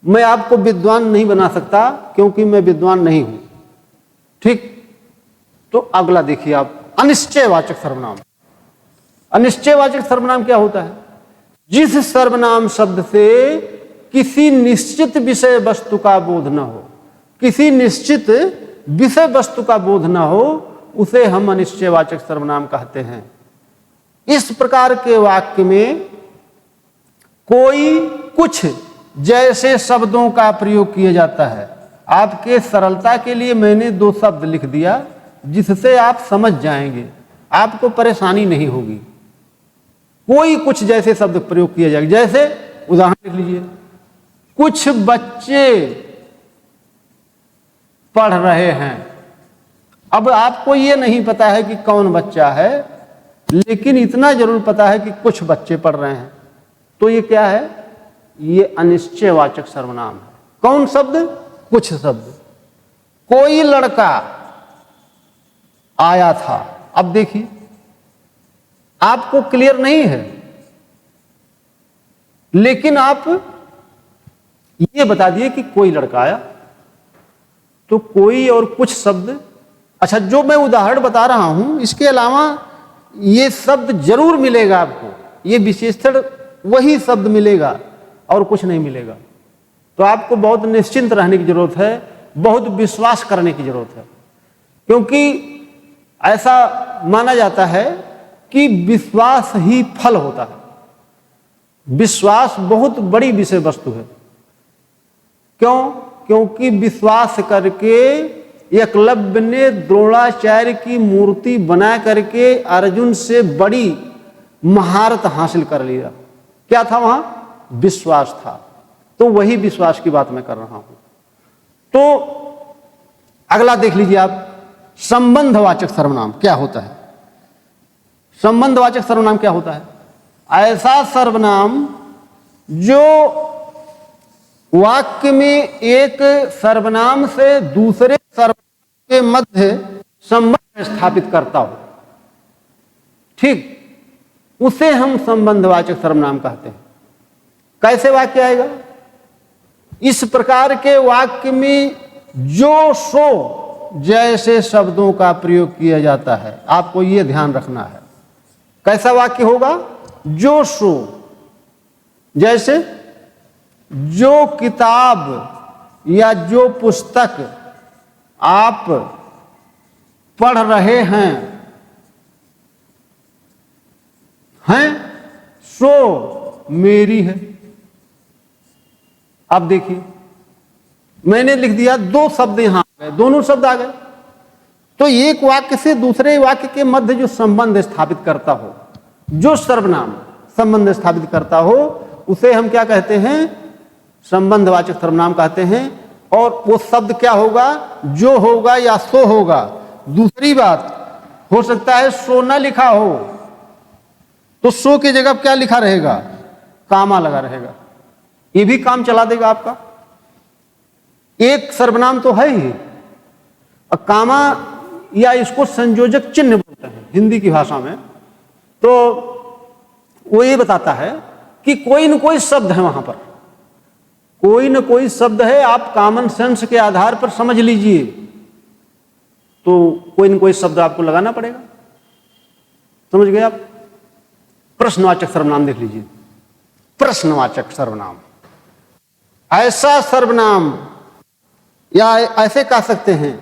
मैं आपको विद्वान नहीं बना सकता क्योंकि मैं विद्वान नहीं हूं। ठीक, तो अगला देखिए आप, अनिश्चयवाचक सर्वनाम। अनिश्चयवाचक सर्वनाम क्या होता है? जिस सर्वनाम शब्द से किसी निश्चित विषय वस्तु का बोध न हो, किसी निश्चित विषय वस्तु का बोध न हो, उसे हम अनिश्चयवाचक सर्वनाम कहते हैं। इस प्रकार के वाक्य में कोई कुछ जैसे शब्दों का प्रयोग किया जाता है। आपके सरलता के लिए मैंने दो शब्द लिख दिया जिससे आप समझ जाएंगे, आपको परेशानी नहीं होगी। कोई कुछ जैसे शब्द प्रयोग किया जाएगा। जैसे उदाहरण लिख लीजिए, कुछ बच्चे पढ़ रहे हैं। अब आपको ये नहीं पता है कि कौन बच्चा है, लेकिन इतना जरूर पता है कि कुछ बच्चे पढ़ रहे हैं। तो ये क्या है? ये अनिश्चयवाचक सर्वनाम है। कौन शब्द? कुछ शब्द। कोई लड़का आया था। अब देखिए, आपको क्लियर नहीं है लेकिन आप ये बता दिए कि कोई लड़का आया, तो कोई और कुछ शब्द, अच्छा जो मैं उदाहरण बता रहा हूं इसके अलावा ये शब्द जरूर मिलेगा आपको, ये विशेषण वही शब्द मिलेगा और कुछ नहीं मिलेगा। तो आपको बहुत निश्चिंत रहने की जरूरत है, बहुत विश्वास करने की जरूरत है, क्योंकि ऐसा माना जाता है कि विश्वास ही फल होता है। विश्वास बहुत बड़ी विषय वस्तु है। क्यों? क्योंकि विश्वास करके एकलव्य ने द्रोणाचार्य की मूर्ति बना करके अर्जुन से बड़ी महारत हासिल कर लिया। क्या था वहां? विश्वास था। तो वही विश्वास की बात मैं कर रहा हूं। तो अगला देख लीजिए आप, संबंधवाचक सर्वनाम क्या होता है? संबंधवाचक सर्वनाम क्या होता है? ऐसा सर्वनाम जो वाक्य में एक सर्वनाम से दूसरे सर्वनाम के मध्य संबंध स्थापित करता हो, ठीक, उसे हम संबंधवाचक सर्वनाम कहते हैं। कैसे वाक्य आएगा? इस प्रकार के वाक्य में जो सो जैसे शब्दों का प्रयोग किया जाता है, आपको यह ध्यान रखना है। कैसा वाक्य होगा? जो सो, जैसे जो किताब या जो पुस्तक आप पढ़ रहे हैं सो मेरी है। अब देखिए, मैंने लिख दिया, दो शब्द यहां आ गए, दोनों शब्द आ गए। तो एक वाक्य से दूसरे वाक्य के मध्य जो संबंध स्थापित करता हो, जो सर्वनाम संबंध स्थापित करता हो, उसे हम क्या कहते हैं? संबंधवाचक सर्वनाम कहते हैं। और वो शब्द क्या होगा? जो होगा या सो होगा। दूसरी बात, हो सकता है सो ना लिखा हो, तो सो की जगह क्या लिखा रहेगा? कामा लगा रहेगा। ये भी काम चला देगा आपका। एक सर्वनाम तो है ही, और कामा या इसको संयोजक चिन्ह बोलते हैं हिंदी की भाषा में। तो वो ये बताता है कि कोई न कोई शब्द है वहां पर, कोई न कोई शब्द है। आप कॉमन सेंस के आधार पर समझ लीजिए, तो कोई न कोई शब्द आपको लगाना पड़ेगा। समझ गए आप? प्रश्नवाचक सर्वनाम देख लीजिए। प्रश्नवाचक सर्वनाम, ऐसा सर्वनाम, या ऐसे कह सकते हैं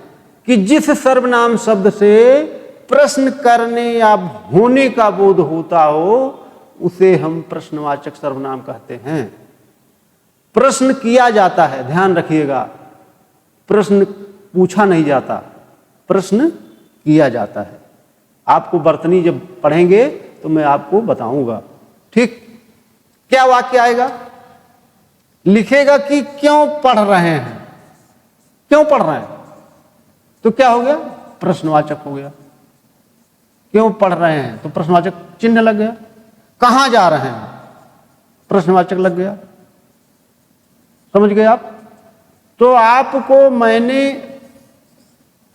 कि जिस सर्वनाम शब्द से प्रश्न करने या होने का बोध होता हो, उसे हम प्रश्नवाचक सर्वनाम कहते हैं। प्रश्न किया जाता है, ध्यान रखिएगा, प्रश्न पूछा नहीं जाता, प्रश्न किया जाता है। आपको वर्तनी जब पढ़ेंगे तो मैं आपको बताऊंगा, ठीक। क्या वाक्य आएगा? लिखेगा कि क्यों पढ़ रहे हैं, क्यों पढ़ रहे हैं, तो क्या हो गया? प्रश्नवाचक हो गया। क्यों पढ़ रहे हैं तो प्रश्नवाचक चिन्ह लग गया। कहां जा रहे हैं, प्रश्नवाचक लग गया। समझ गए आप? तो आपको मैंने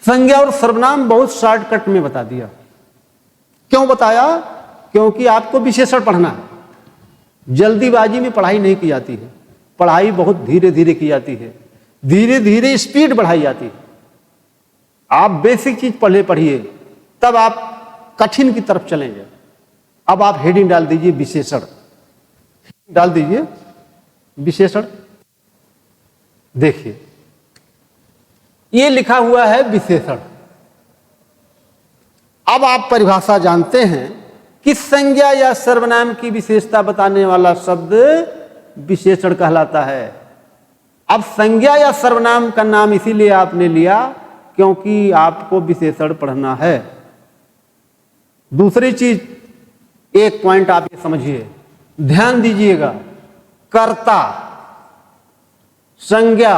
संज्ञा और सर्वनाम बहुत शॉर्टकट में बता दिया। क्यों बताया? क्योंकि आपको विशेषण पढ़ना है। जल्दीबाजी में पढ़ाई नहीं की जाती है, पढ़ाई बहुत धीरे धीरे की जाती है, धीरे धीरे स्पीड बढ़ाई जाती है। आप बेसिक चीज पहले पढ़िए, तब आप कठिन की तरफ चलेंगे। अब आप हेडिंग डाल दीजिए विशेषण, डाल दीजिए विशेषण। देखिए ये लिखा हुआ है विशेषण। अब आप परिभाषा जानते हैं कि संज्ञा या सर्वनाम की विशेषता बताने वाला शब्द विशेषण कहलाता है। अब संज्ञा या सर्वनाम का नाम इसीलिए आपने लिया क्योंकि आपको विशेषण पढ़ना है। दूसरी चीज, एक पॉइंट आप ये समझिए, ध्यान दीजिएगा, कर्ता, संज्ञा,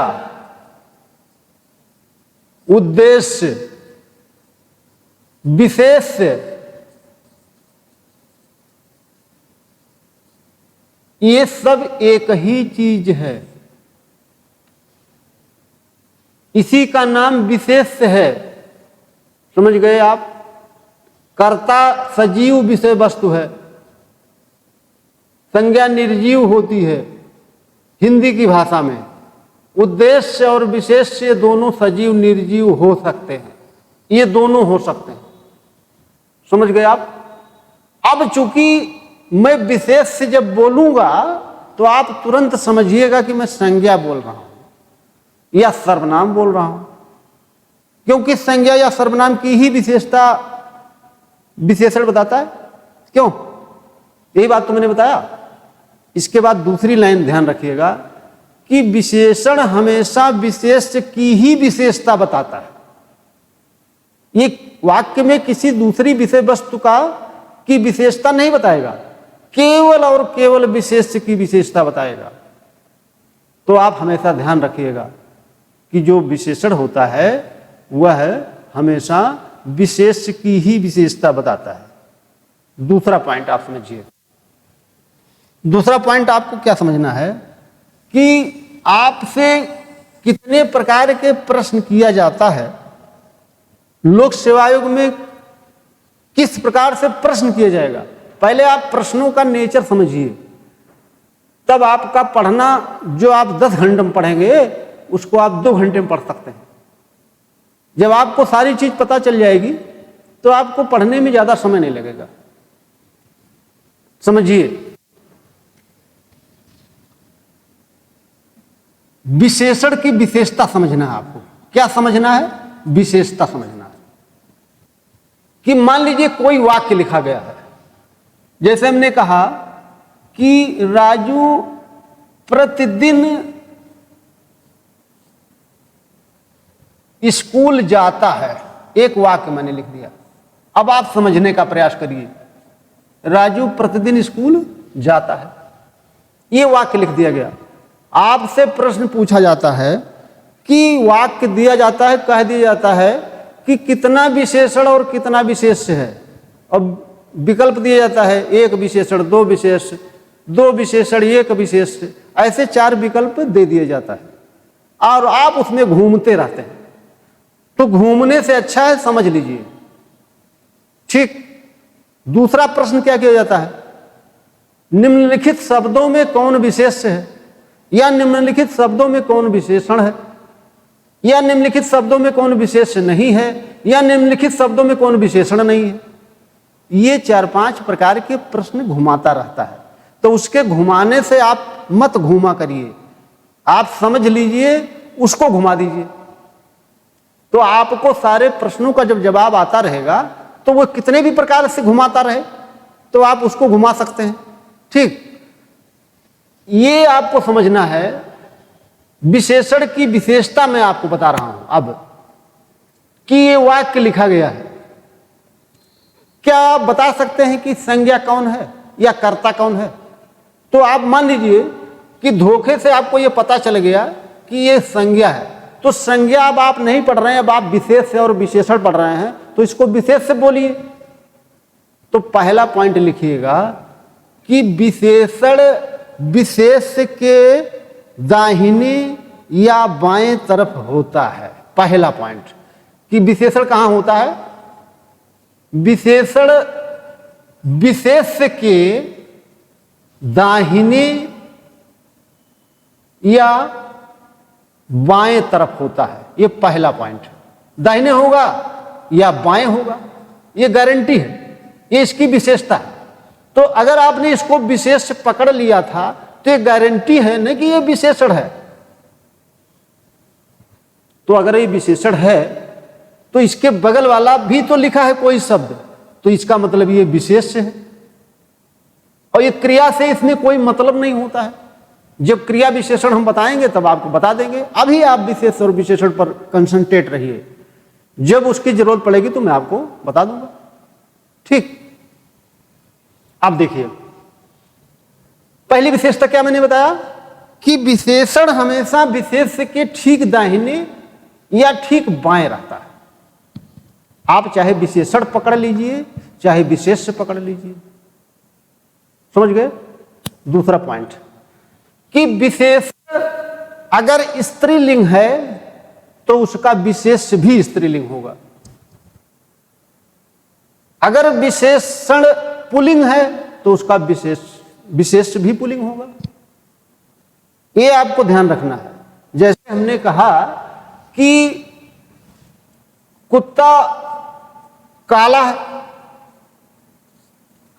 उद्देश्य, विशेष्य, ये सब एक ही चीज है। इसी का नाम विशेष्य है। समझ गए आप? कर्ता सजीव विषय वस्तु है, संज्ञा निर्जीव होती है हिंदी की भाषा में। उद्देश्य और विशेष्य ये दोनों सजीव निर्जीव हो सकते हैं, ये दोनों हो सकते हैं। समझ गए आप? अब चूंकि मैं विशेष से जब बोलूंगा तो आप तुरंत समझिएगा कि मैं संज्ञा बोल रहा हूं या सर्वनाम बोल रहा हूं, क्योंकि संज्ञा या सर्वनाम की ही विशेषता विशेषण बताता है। क्यों? यही बात तो मैंने बताया। इसके बाद दूसरी लाइन ध्यान रखिएगा कि विशेषण हमेशा विशेष्य की ही विशेषता बताता है। ये वाक्य में किसी दूसरी विषय वस्तु का की विशेषता नहीं बताएगा, केवल और केवल विशेष्य की विशेषता बताएगा। तो आप हमेशा ध्यान रखिएगा कि जो विशेषण होता है वह हमेशा विशेष्य की ही विशेषता बताता है। दूसरा पॉइंट आप समझिए। दूसरा पॉइंट आपको क्या समझना है कि आपसे कितने प्रकार के प्रश्न किया जाता है, लोक सेवा आयोग में किस प्रकार से प्रश्न किया जाएगा। पहले आप प्रश्नों का नेचर समझिए, तब आपका पढ़ना जो आप 10 घंटे में पढ़ेंगे उसको आप 2 घंटे में पढ़ सकते हैं। जब आपको सारी चीज पता चल जाएगी तो आपको पढ़ने में ज्यादा समय नहीं लगेगा। समझिए, विशेषण की विशेषता समझना है आपको। क्या समझना है? विशेषता समझना है। कि मान लीजिए कोई वाक्य लिखा गया है, जैसे हमने कहा कि राजू प्रतिदिन स्कूल जाता है। एक वाक्य मैंने लिख दिया। अब आप समझने का प्रयास करिए। राजू प्रतिदिन स्कूल जाता है, यह वाक्य लिख दिया गया। आपसे प्रश्न पूछा जाता है कि वाक्य दिया जाता है, कह दिया जाता है कि कितना विशेषण और कितना विशेष्य है। अब विकल्प दिया जाता है, एक विशेषण, दो विशेष्य, दो विशेषण, एक विशेष्य, ऐसे 4 विकल्प दे दिया जाता है और आप उसमें घूमते रहते हैं। तो घूमने से अच्छा है समझ लीजिए। ठीक। दूसरा प्रश्न क्या किया जाता है? निम्नलिखित शब्दों में कौन विशेष्य है, या निम्नलिखित शब्दों में कौन विशेषण है, या निम्नलिखित शब्दों में कौन विशेष्य नहीं है, या निम्नलिखित शब्दों में कौन विशेषण नहीं है। ये 4-5 प्रकार के प्रश्न घुमाता रहता है। तो उसके घुमाने से आप मत घुमा करिए, आप समझ लीजिए, उसको घुमा दीजिए। तो आपको सारे प्रश्नों का जब जवाब आता रहेगा तो वो कितने भी प्रकार से घुमाता रहे तो आप उसको घुमा सकते हैं। ठीक। ये आपको समझना है। विशेषण की विशेषता मैं आपको बता रहा हूं अब कि ये वाक्य लिखा गया है। क्या आप बता सकते हैं कि संज्ञा कौन है या कर्ता कौन है? तो आप मान लीजिए कि धोखे से आपको ये पता चल गया कि ये संज्ञा है, तो संज्ञा अब आप नहीं पढ़ रहे हैं, अब आप विशेष और विशेषण पढ़ रहे हैं, तो इसको विशेष से बोलिए। तो पहला पॉइंट लिखिएगा कि विशेषण विशेष्य के दाहिने या बाएं तरफ होता है। पहला पॉइंट कि विशेषण कहां होता है? विशेषण विशेष्य के दाहिने या बाएं तरफ होता है। यह पहला पॉइंट। दाहिने होगा या बाएं होगा, यह गारंटी है, ये इसकी विशेषता है। तो अगर आपने इसको विशेष पकड़ लिया था तो ये गारंटी है ना कि ये विशेषण है। तो अगर ये विशेषण है तो इसके बगल वाला भी तो लिखा है कोई शब्द, तो इसका मतलब ये विशेष्य है। और ये क्रिया से इसमें कोई मतलब नहीं होता है। जब क्रिया विशेषण हम बताएंगे तब आपको बता देंगे। अभी आप विशेष और विशेषण पर कंसंट्रेट रहिए, जब उसकी जरूरत पड़ेगी तो मैं आपको बता दूंगा। ठीक। आप देखिए, पहली विशेषता क्या मैंने बताया कि विशेषण हमेशा विशेष्य के ठीक दाहिने या ठीक बाएं रहता है। आप चाहे विशेषण पकड़ लीजिए चाहे विशेष्य पकड़ लीजिए। समझ गए? दूसरा पॉइंट कि विशेषण अगर स्त्रीलिंग है तो उसका विशेष्य भी स्त्रीलिंग होगा। अगर विशेषण पुल्लिंग है तो उसका विशेष्य भी पुल्लिंग होगा। ये आपको ध्यान रखना है। जैसे हमने कहा कि कुत्ता काला है,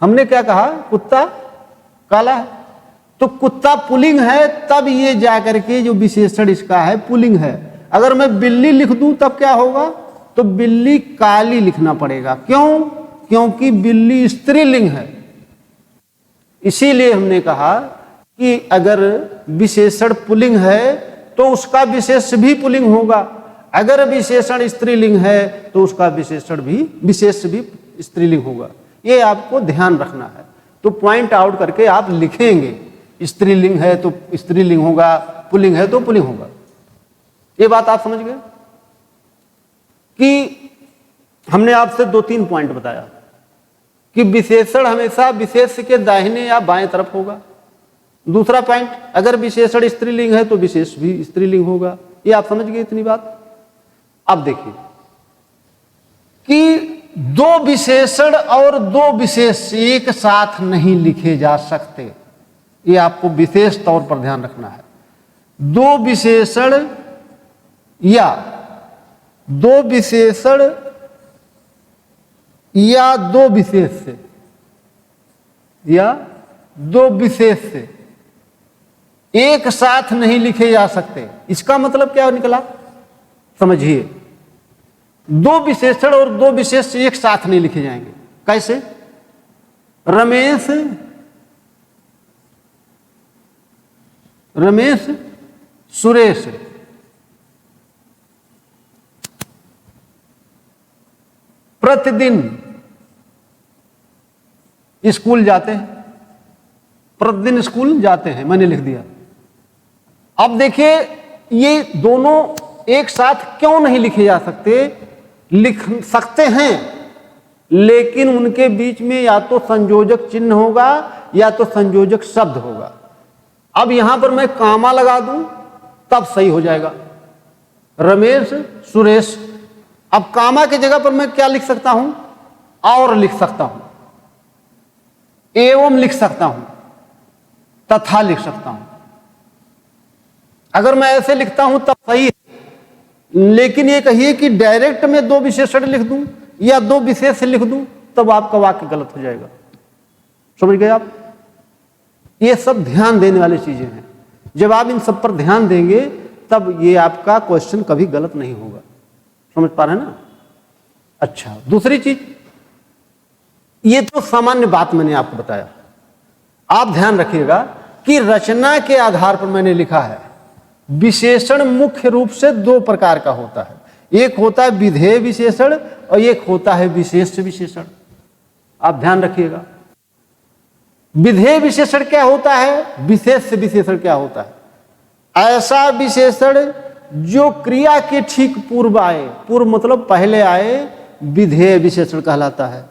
हमने क्या कहा, कुत्ता काला है, तो कुत्ता पुल्लिंग है, तब ये जाकर के जो विशेषण इसका है पुल्लिंग है। अगर मैं बिल्ली लिख दूं तब क्या होगा, तो बिल्ली काली लिखना पड़ेगा। क्यों? क्योंकि बिल्ली स्त्रीलिंग है। इसीलिए हमने कहा कि अगर विशेषण पुल्लिंग है तो उसका विशेष्य भी पुल्लिंग होगा, अगर विशेषण स्त्रीलिंग है तो उसका विशेष्य भी स्त्रीलिंग होगा। ये आपको ध्यान रखना है। तो पॉइंट आउट करके आप लिखेंगे, स्त्रीलिंग है तो स्त्रीलिंग होगा, पुल्लिंग है तो पुल्लिंग होगा। ये बात आप समझ गए कि हमने आपसे 2-3 पॉइंट बताया कि विशेषण हमेशा विशेष्य के दाहिने या बाएं तरफ होगा। दूसरा पॉइंट, अगर विशेषण स्त्रीलिंग है तो विशेष भी स्त्रीलिंग होगा। ये आप समझ गए इतनी बात। अब देखिए कि दो विशेषण और दो विशेष एक साथ नहीं लिखे जा सकते। ये आपको विशेष तौर पर ध्यान रखना है। दो विशेषण या दो विशेषण या दो विशेष से या दो विशेष से एक साथ नहीं लिखे जा सकते। इसका मतलब क्या निकला, समझिए। दो विशेषण और दो विशेष एक साथ नहीं लिखे जाएंगे। कैसे? रमेश सुरेश, प्रतिदिन स्कूल जाते हैं, प्रतिदिन स्कूल जाते हैं, मैंने लिख दिया। अब देखिए ये दोनों एक साथ क्यों नहीं लिखे जा सकते? लिख सकते हैं, लेकिन उनके बीच में या तो संयोजक चिन्ह होगा या तो संयोजक शब्द होगा। अब यहां पर मैं कामा लगा दूं तब सही हो जाएगा, रमेश सुरेश। अब कामा की जगह पर मैं क्या लिख सकता हूं, और लिख सकता हूं, एवं लिख सकता हूं, तथा लिख सकता हूं। अगर मैं ऐसे लिखता हूं तब सही है, लेकिन ये कहिए कि डायरेक्ट में दो विशेषण लिख दूं या दो विशेष लिख दूं तब आपका वाक्य गलत हो जाएगा। समझ गए आप? ये सब ध्यान देने वाली चीजें हैं। जब आप इन सब पर ध्यान देंगे तब ये आपका क्वेश्चन कभी गलत नहीं होगा। समझ पा रहे हैं ना? अच्छा, दूसरी चीज, ये तो सामान्य बात मैंने आपको बताया। आप ध्यान रखिएगा कि रचना के आधार पर मैंने लिखा है विशेषण मुख्य रूप से दो प्रकार का होता है। एक होता है विधेय विशेषण और एक होता है विशेष्य विशेषण। आप ध्यान रखिएगा, विधेय विशेषण क्या होता है, विशेष्य विशेषण क्या होता है। ऐसा विशेषण जो क्रिया के ठीक पूर्व आए, पूर्व मतलब पहले आए, विधेय विशेषण कहलाता है।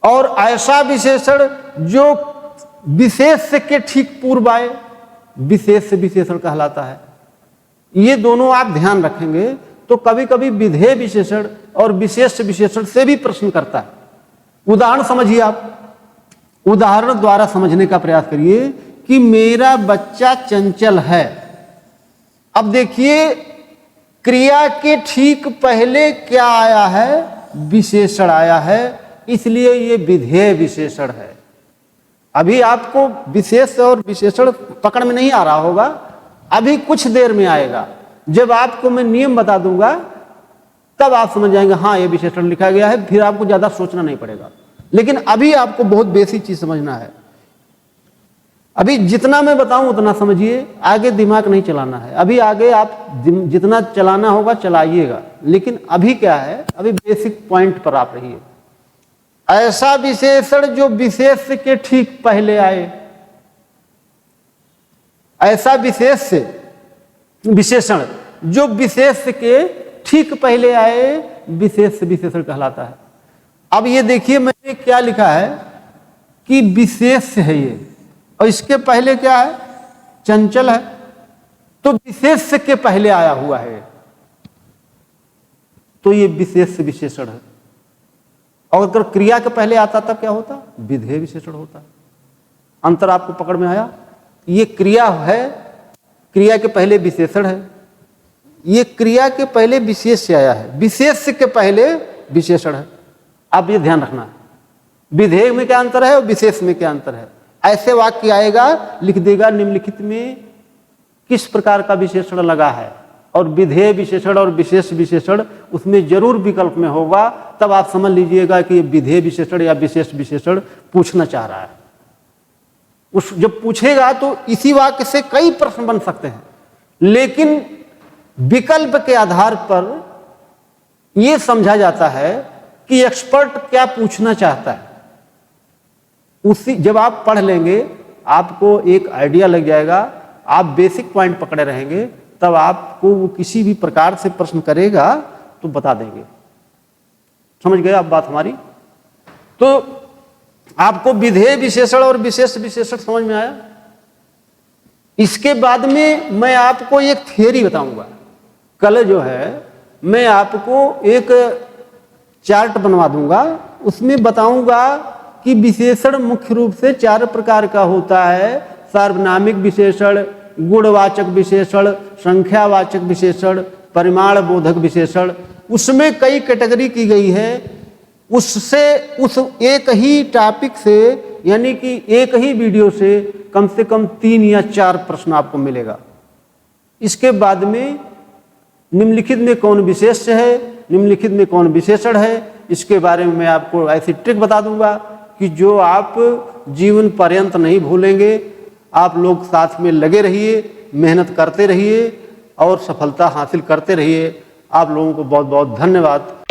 और ऐसा विशेषण जो विशेष्य के ठीक पूर्व आए, विशेष्य विशेषण कहलाता है। ये दोनों आप ध्यान रखेंगे तो कभी कभी विधेय विशेषण और विशेष विशेषण से भी प्रश्न करता है। उदाहरण समझिए, आप उदाहरण द्वारा समझने का प्रयास करिए कि मेरा बच्चा चंचल है। अब देखिए क्रिया के ठीक पहले क्या आया है, विशेषण आया है, इसलिए ये विधेय विशेषण है। अभी आपको विशेष और विशेषण पकड़ में नहीं आ रहा होगा, अभी कुछ देर में आएगा। जब आपको मैं नियम बता दूंगा तब आप समझ जाएंगे हाँ ये विशेषण लिखा गया है, फिर आपको ज्यादा सोचना नहीं पड़ेगा। लेकिन अभी आपको बहुत बेसिक चीज समझना है। अभी जितना मैं बताऊं उतना समझिए, आगे दिमाग नहीं चलाना है। अभी आगे आप जितना चलाना होगा चलाइएगा, लेकिन अभी क्या है, अभी बेसिक पॉइंट पर आप रहिए। ऐसा विशेषण जो विशेष के ठीक पहले आए, ऐसा विशेषण जो विशेष के ठीक पहले आए, विशेष विशेषण कहलाता है। अब ये देखिए मैंने क्या लिखा है कि विशेष है ये, और इसके पहले क्या है, चंचल है, तो विशेष के पहले आया हुआ है, तो ये विशेष विशेषण है। और अगर क्रिया के पहले आता तब क्या होता, विधेय विशेषण होता। अंतर आपको पकड़ में आया? ये क्रिया है, क्रिया के पहले विशेषण है, ये क्रिया के पहले विशेष से आया है, विशेष के पहले विशेषण है। आप ये ध्यान रखना है, विधेय में क्या अंतर है और विशेष में क्या अंतर है। ऐसे वाक्य आएगा, लिख देगा निम्नलिखित में किस प्रकार का विशेषण लगा है, और विधेय विशेषण और विशेष विशेषण उसमें जरूर विकल्प में होगा। तब आप समझ लीजिएगा कि ये विधेय विशेषण या विशेष विशेषण पूछना चाह रहा है। उस जब पूछेगा तो इसी वाक्य से कई प्रश्न बन सकते हैं, लेकिन विकल्प के आधार पर यह समझा जाता है कि एक्सपर्ट क्या पूछना चाहता है। उसी जब आप पढ़ लेंगे आपको एक आइडिया लग जाएगा, आप बेसिक पॉइंट पकड़े रहेंगे, तब आपको वो किसी भी प्रकार से प्रश्न करेगा तो बता देंगे। समझ गए आप बात हमारी? तो आपको विधेय विशेषण और विशेष विशेषण समझ में आया। इसके बाद में मैं आपको एक थियरी बताऊंगा। कल जो है मैं आपको एक चार्ट बनवा दूंगा, उसमें बताऊंगा कि विशेषण मुख्य रूप से 4 प्रकार का होता है। सार्वनामिक विशेषण, गुणवाचक विशेषण, संख्यावाचक विशेषण, परिमाण बोधक विशेषण। उसमें कई कैटेगरी की गई है। उससे उस एक ही टॉपिक से, यानी कि एक ही वीडियो से कम 3 या 4 प्रश्न आपको मिलेगा। इसके बाद में निम्नलिखित में कौन विशेष है, निम्नलिखित में कौन विशेषण है, इसके बारे में मैं आपको ऐसी ट्रिक बता दूंगा कि जो आप जीवन पर्यंत नहीं भूलेंगे। आप लोग साथ में लगे रहिए, मेहनत करते रहिए और सफलता हासिल करते रहिए। आप लोगों को बहुत बहुत धन्यवाद।